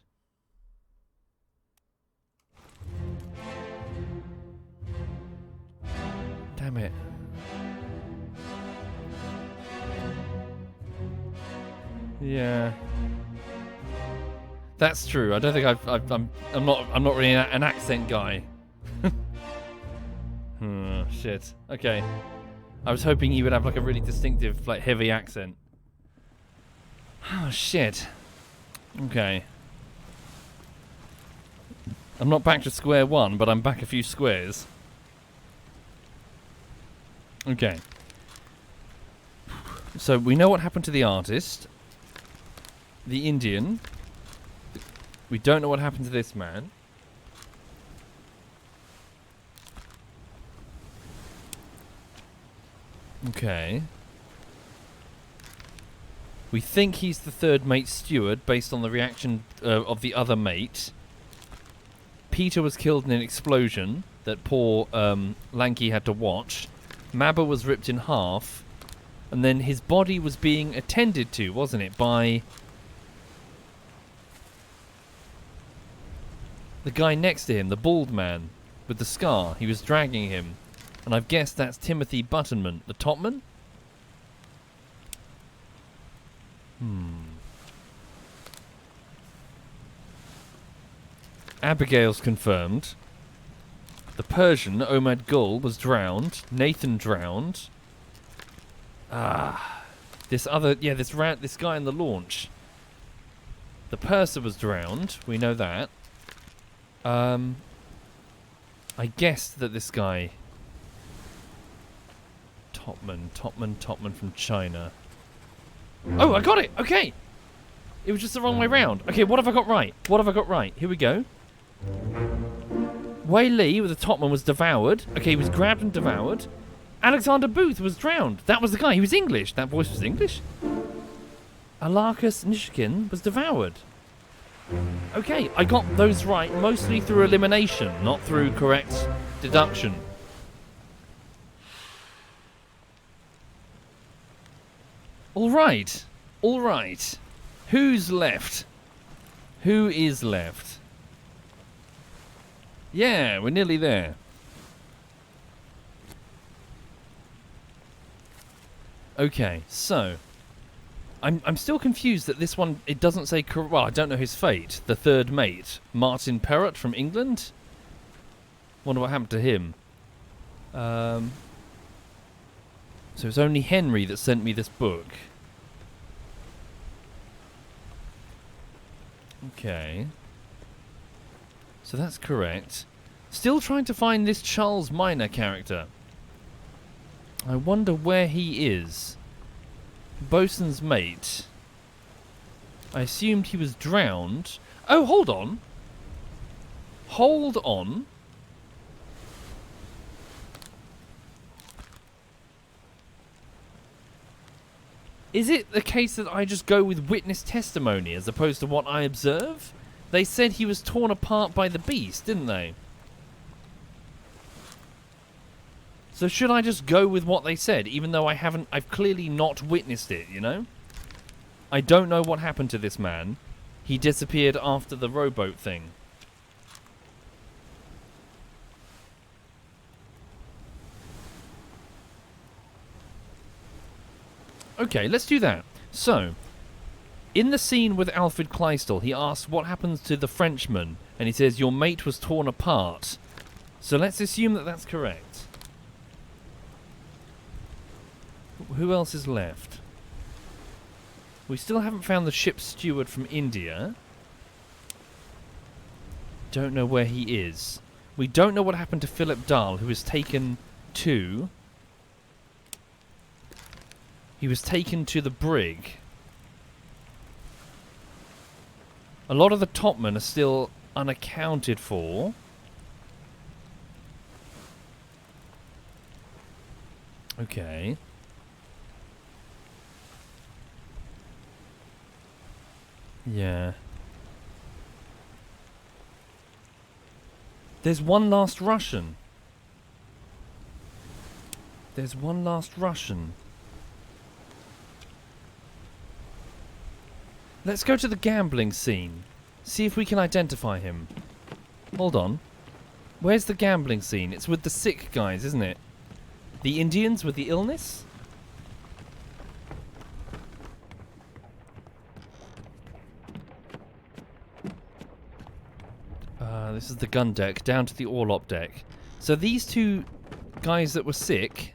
Damn it. Yeah. That's true. I don't think I'm not really an accent guy. Oh, shit. Okay. I was hoping he would have like a really distinctive, like heavy accent. Oh shit. Okay. I'm not back to square one, but I'm back a few squares. Okay. So we know what happened to the artist. The Indian. We don't know what happened to this man. Okay. We think he's the third mate steward based on the reaction of the other mate. Peter was killed in an explosion that poor Lanky had to watch. Mabba was ripped in half. And then his body was being attended to, wasn't it, by the guy next to him, the bald man with the scar. He was dragging him. And I've guessed that's Timothy Buttonman, the topman? Abigail's confirmed. The Persian, Omad Gul, was drowned. Nathan drowned. This other, yeah, this guy in the launch. The purser was drowned. We know that. I guessed that this guy... Topman from China. Oh, I got it! Okay! It was just the wrong way round. Okay, what have I got right? Here we go. Wei Li with the Topman was devoured. Okay, he was grabbed and devoured. Alexander Booth was drowned. That was the guy. He was English. That voice was English. Alarkus Nishkin was devoured. Okay, I got those right mostly through elimination, not through correct deduction. All right. All right. Who's left? Who is left? Yeah, we're nearly there. Okay, so I'm still confused that this one, it doesn't say, well, I don't know his fate. The third mate, Martin Perrott from England. Wonder what happened to him. So it's only Henry that sent me this book. Okay. So that's correct. Still trying to find this Charles Minor character. I wonder where he is. Bosun's mate. I assumed he was drowned. Oh, hold on. Hold on. Is it the case that I just go with witness testimony as opposed to what I observe? They said he was torn apart by the beast, didn't they? So should I just go with what they said, even though I've clearly not witnessed it, you know? I don't know what happened to this man. He disappeared after the rowboat thing. Okay, let's do that. So, in the scene with Alfred Kleistel, he asks what happens to the Frenchman, and he says, your mate was torn apart. So let's assume that that's correct. Who else is left? We still haven't found the ship's steward from India. Don't know where he is. We don't know what happened to Philip Dahl, who was taken to... He was taken to the brig. A lot of the topmen are still unaccounted for. Okay. Yeah. There's one last Russian. There's one last Russian. Let's go to the gambling scene. See if we can identify him. Hold on. Where's the gambling scene? It's with the sick guys, isn't it? The Indians with the illness? This is the gun deck, down to the orlop deck. So these two guys that were sick...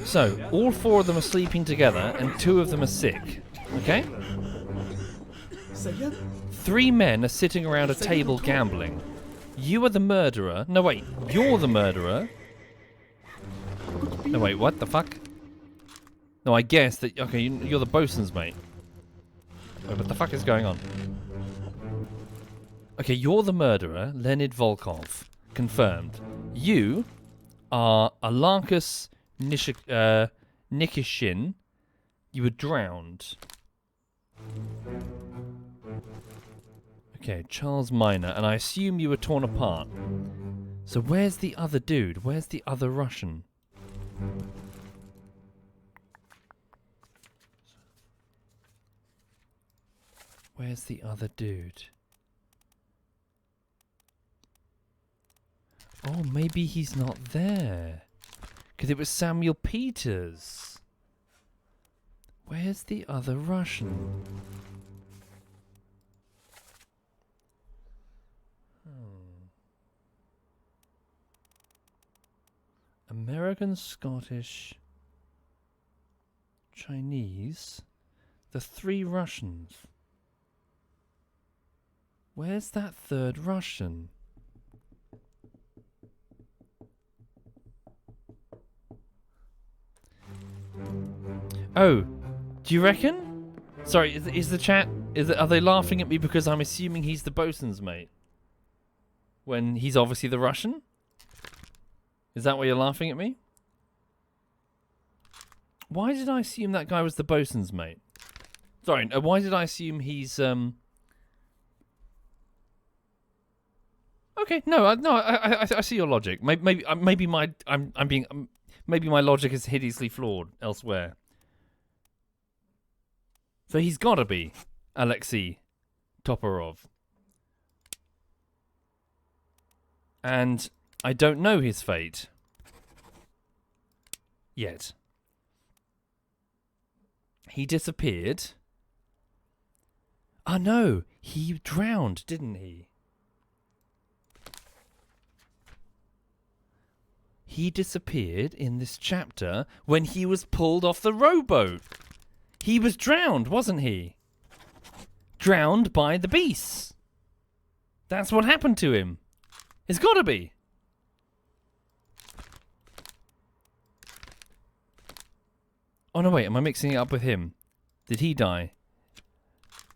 So, all four of them are sleeping together, and two of them are sick. Okay? 3 men are sitting around a table gambling. You are the murderer. No, wait. You're the murderer. No, wait. What the fuck? No, I guess that... Okay, you're the bosun's mate. Wait, what the fuck is going on? Okay, you're the murderer, Leonid Volkov. Confirmed. You are Alarkus Nikishin. You were drowned. Okay, Charles Minor, and I assume you were torn apart. So where's the other dude? Where's the other Russian? Where's the other dude? Oh, maybe he's not there. Because it was Samuel Peters. Where's the other Russian? American, Scottish, Chinese. The 3 Russians. Where's that third Russian? Oh, do you reckon? Sorry, is the chat... are they laughing at me because I'm assuming he's the bosun's mate? When he's obviously the Russian? Is that why you're laughing at me? Why did I assume that guy was the bosun's mate? Sorry, why did I assume he's... Okay, no, I see your logic. Maybe I'm Maybe my logic is hideously flawed elsewhere. So he's got to be Alexei Toporov. And I don't know his fate. Yet. He disappeared. Oh no, he drowned, didn't he? He disappeared in this chapter when he was pulled off the rowboat. He was drowned, wasn't he? Drowned by the beasts. That's what happened to him. It's got to be. Oh no, wait, am I mixing it up with him? Did he die?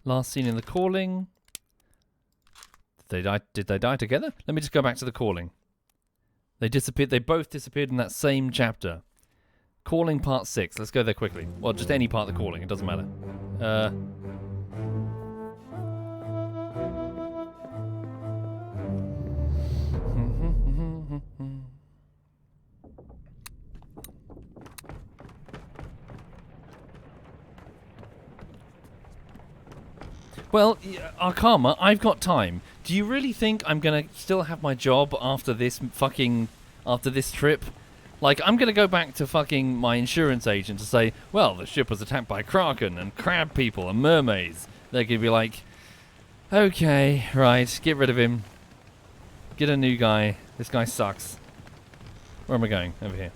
Last seen in The Calling. Did they die together? Let me just go back to The Calling. They disappeared. They both disappeared in that same chapter. Calling part 6. Let's go there quickly. Well, just any part of The Calling. It doesn't matter. Well, Arkama, I've got time. Do you really think I'm gonna still have my job after this trip? Like, I'm gonna go back to fucking my insurance agent to say, well, the ship was attacked by Kraken and crab people and mermaids. They're gonna be like, okay, right, get rid of him. Get a new guy. This guy sucks. Where am I going? Over here.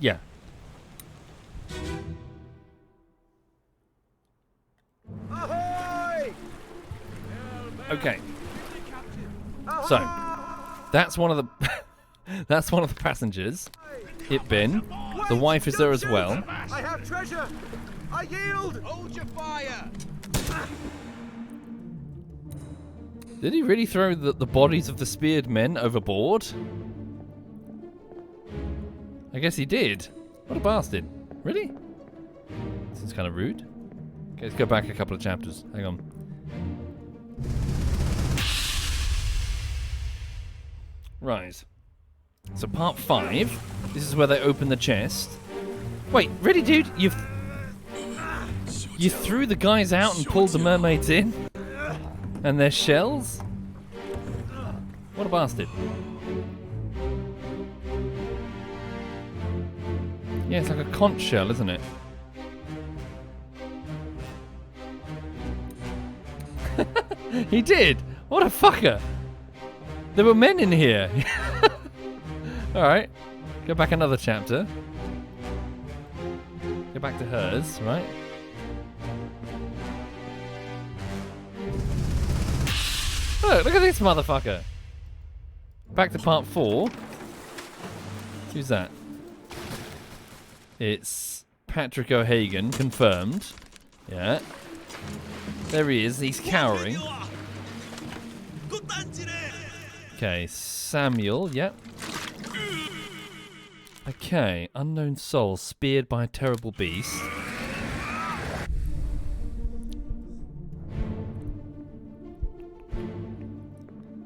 Yeah. Ahoy! Okay. So, that's one of the that's one of the passengers. It Ben. The wife is there as well. I have treasure. I yield. Hold your fire. Did he really throw the bodies of the speared men overboard? I guess he did. What a bastard. Really? This is kind of rude. Okay, let's go back a couple of chapters. Hang on. Right. So part 5. This is where they open the chest. Wait, really, dude? You threw the guys out and pulled the mermaids in? And their shells? What a bastard. Yeah, it's like a conch shell, isn't it? He did! What a fucker! There were men in here! Alright. Go back another chapter. Go back to hers, right? Look at this motherfucker! Back to part 4. Who's that? It's Patrick O'Hagan, confirmed. Yeah. There he is, he's cowering. Okay, Samuel, yep. Okay, unknown soul speared by a terrible beast.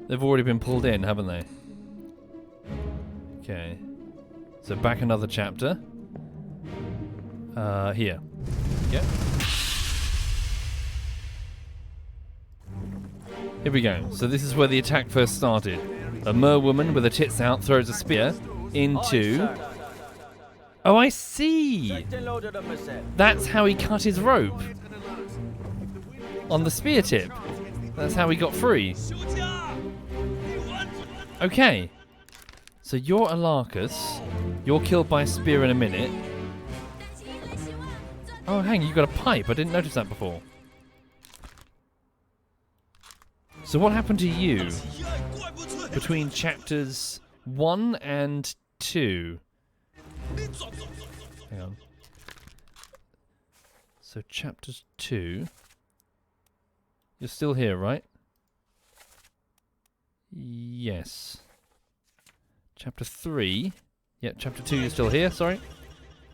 They've already been pulled in, haven't they? Okay. So back another chapter. Here. Yep. Here we go. So this is where the attack first started. A mer woman with her tits out throws a spear into... Oh, I see! That's how he cut his rope. On the spear tip. That's how he got free. Okay. So you're Alarcus. You're killed by a spear in a minute. Oh, hang on, you got a pipe. I didn't notice that before. So what happened to you between chapters 1 and 2? Hang on. So chapters 2. You're still here, right? Yes. Chapter 3. Yeah, chapter 2 you're still here, sorry.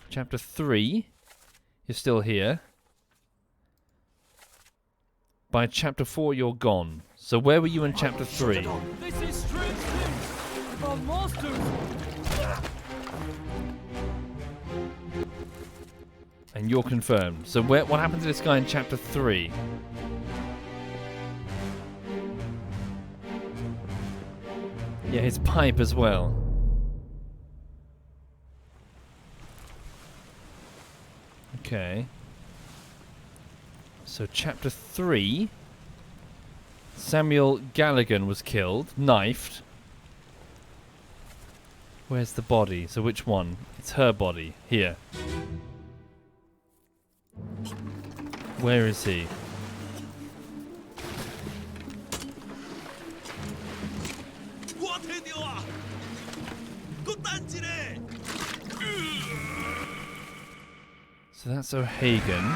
Chapter 3. You're still here. By chapter 4, you're gone. So where were you in chapter 3? They say strange things about monsters. And you're confirmed. So what happened to this guy in chapter 3? Yeah, his pipe as well. Okay. So chapter 3, Samuel Galligan was killed, knifed. Where's the body? So which one? It's her body. Here. Where is he? So that's O'Hagan.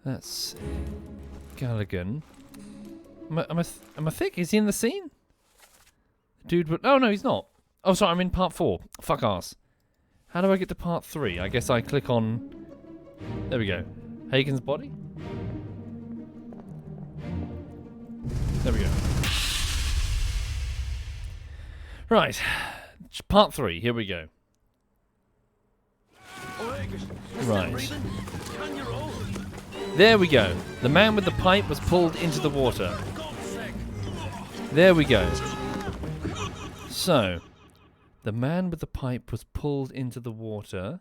That's Galligan. Am I thick? Is he in the scene? Dude, oh no, he's not. Oh, sorry, I'm in part 4. Fuck ass. How do I get to part 3? I guess I click on... There we go. Hagen's body? There we go. Right. Part 3. Here we go. Right. There we go. The man with the pipe was pulled into the water. There we go. So, the man with the pipe was pulled into the water.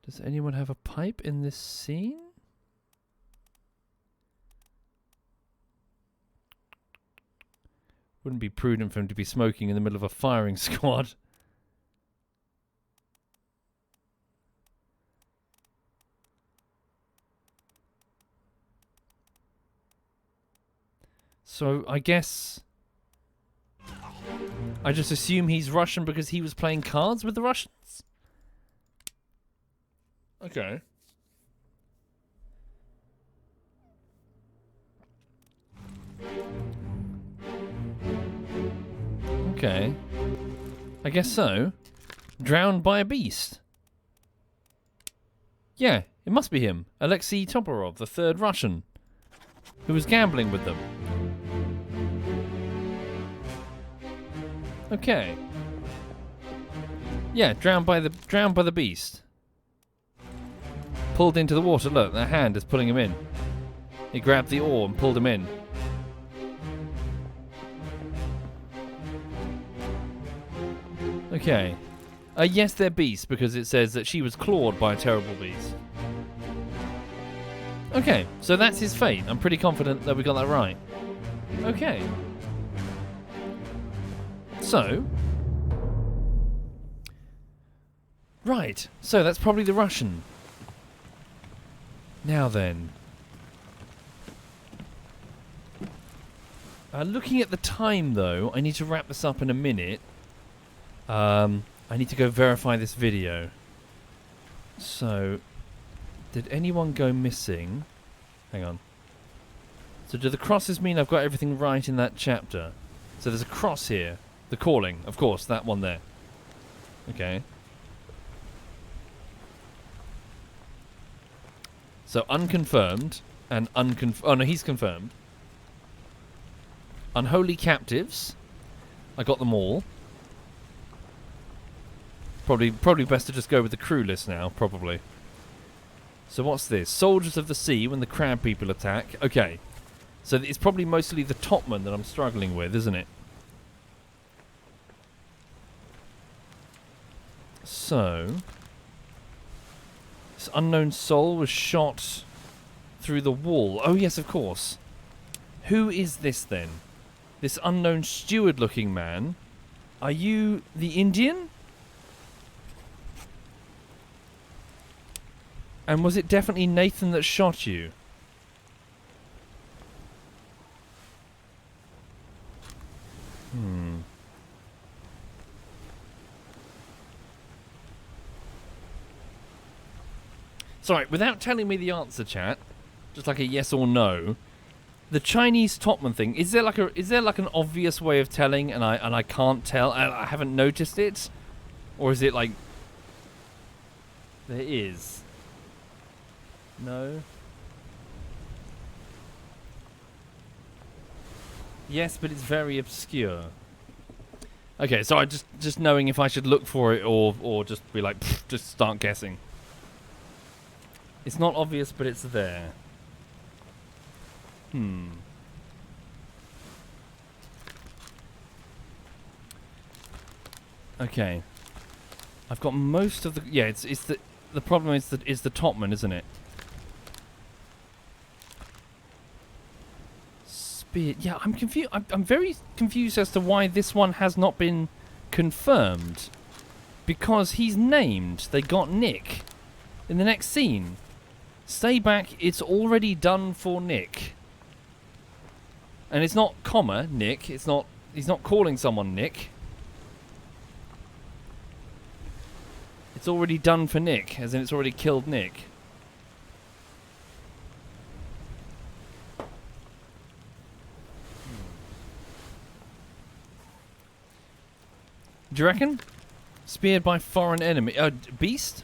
Does anyone have a pipe in this scene? Wouldn't be prudent for him to be smoking in the middle of a firing squad. So, I guess... I just assume he's Russian because he was playing cards with the Russians? Okay. Okay. I guess so. Drowned by a beast. Yeah, it must be him. Alexei Toporov, the third Russian, who was gambling with them. Okay. Yeah, drowned by the beast. Pulled into the water. Look, that hand is pulling him in. He grabbed the oar and pulled him in. Okay. Yes, they're beasts because it says that she was clawed by a terrible beast. Okay, so that's his fate. I'm pretty confident that we got that right. Okay. So. Right, so that's probably the Russian. Now then. Looking at the time though, I need to wrap this up in a minute. I need to go verify this video. So, did anyone go missing? Hang on. So do the crosses mean I've got everything right in that chapter? So there's a cross here. The calling, of course, that one there. Okay. So unconfirmed and oh no, he's confirmed. Unholy captives. I got them all. Probably best to just go with the crew list now, probably. So what's this? Soldiers of the sea when the crab people attack. Okay. So it's probably mostly the topman that I'm struggling with, isn't it? So... this unknown soul was shot through the wall. Oh yes, of course. Who is this then? This unknown steward-looking man. Are you the Indian? And was it definitely Nathan that shot you? Sorry, without telling me the answer, chat, just like a yes or no. The Chinese topman thing, is there like an obvious way of telling and I can't tell, I haven't noticed it? Or is it like there is? No? Yes, but it's very obscure. Okay, so I just knowing if I should look for it or just be like, just start guessing. It's not obvious, but it's there. Okay. I've got most of the... Yeah, it's the problem is the topman, isn't it? Spear... Yeah, I'm confused. I'm very confused as to why this one has not been confirmed. Because he's named. They got Nick. In the next scene. Stay back, it's already done for Nick. And it's not comma, Nick. It's not... He's not calling someone Nick. It's already done for Nick, as in it's already killed Nick. Do you reckon? Speared by foreign enemy. Beast?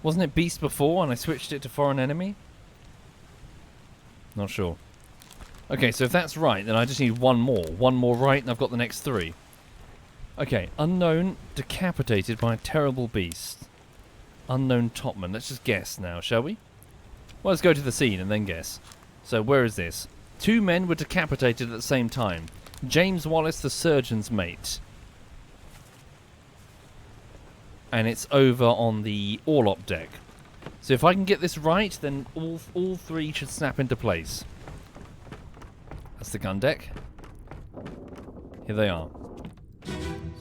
Wasn't it Beast before and I switched it to foreign enemy? Not sure. Okay, so if that's right, then I just need one more. One more right, and I've got the next three. Okay, unknown, decapitated by a terrible beast. Unknown topman. Let's just guess now, shall we? Well, let's go to the scene and then guess. So, where is this? 2 men were decapitated at the same time. James Wallace, the surgeon's mate. And it's over on the orlop deck. So if I can get this right, then all 3 should snap into place. That's the gun deck. Here they are.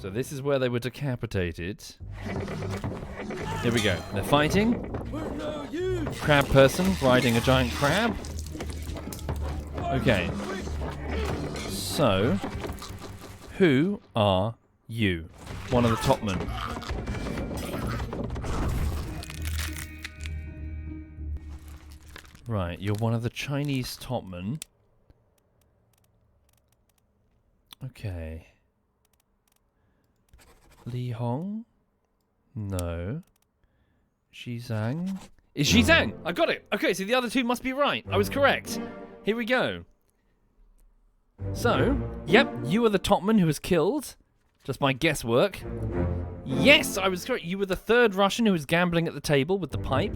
So this is where they were decapitated. Here we go. They're fighting. Crab person riding a giant crab. Okay. So, who are you? One of the topmen. Right, you're one of the Chinese topmen. Okay. Li Hong? No. Xizang? It's Xizang! I got it! Okay, so the other 2 must be right. I was correct. Here we go. So, yep, you are the topman who was killed. Just by guesswork. Yes, I was correct. You were the 3rd Russian who was gambling at the table with the pipe.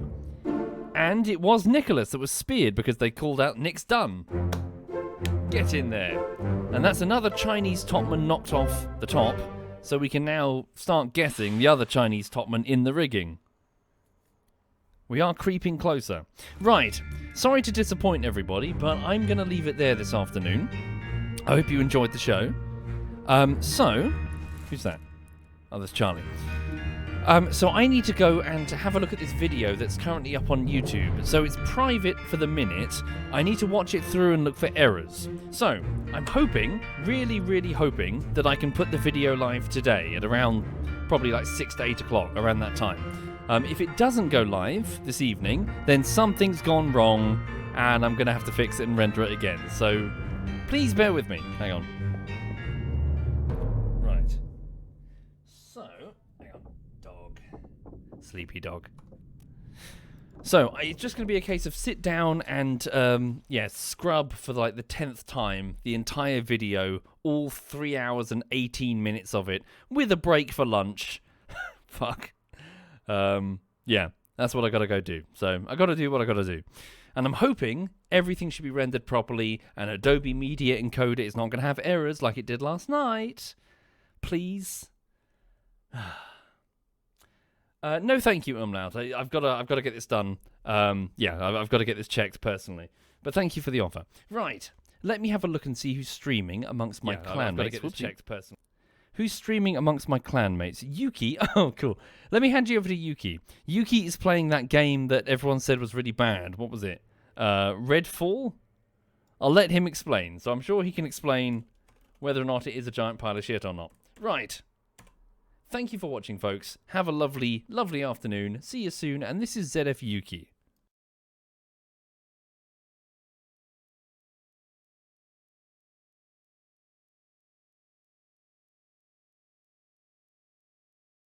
And it was Nicholas that was speared because they called out Nick's done. Get in there. And that's another Chinese topman knocked off the top. So we can now start guessing the other Chinese topman in the rigging. We are creeping closer. Right. Sorry to disappoint everybody, but I'm going to leave it there this afternoon. I hope you enjoyed the show. So, who's that? Oh, that's Charlie. So I need to go and have a look at this video that's currently up on YouTube. So it's private for the minute. I need to watch it through and look for errors. So I'm hoping, really hoping, that I can put the video live today at around probably like 6 to 8 o'clock, around that time. If it doesn't go live this evening, then something's gone wrong and I'm going to have to fix it and render it again. So please bear with me. Hang on. Sleepy dog. So it's just going to be a case of sit down and scrub for like the 10th time the entire video, all 3 hours and 18 minutes of it, with a break for lunch. Fuck. Yeah, that's what I gotta go do. So I gotta do what I gotta do, and I'm hoping everything should be rendered properly and Adobe Media Encoder is not gonna have errors like it did last night. Please. No, thank you, Umlaut. I've got to get this done. I've got to get this checked personally. But thank you for the offer. Right, let me have a look and see who's streaming amongst my clanmates. I've got to get this checked personally. Who's streaming amongst my clanmates? Yuki. Oh, cool. Let me hand you over to Yuki. Yuki is playing that game that everyone said was really bad. What was it? Redfall? I'll let him explain. So I'm sure he can explain whether or not it is a giant pile of shit or not. Right. thank you for watching, folks. Have a lovely, lovely afternoon. See you soon. And this is ZF Yuki.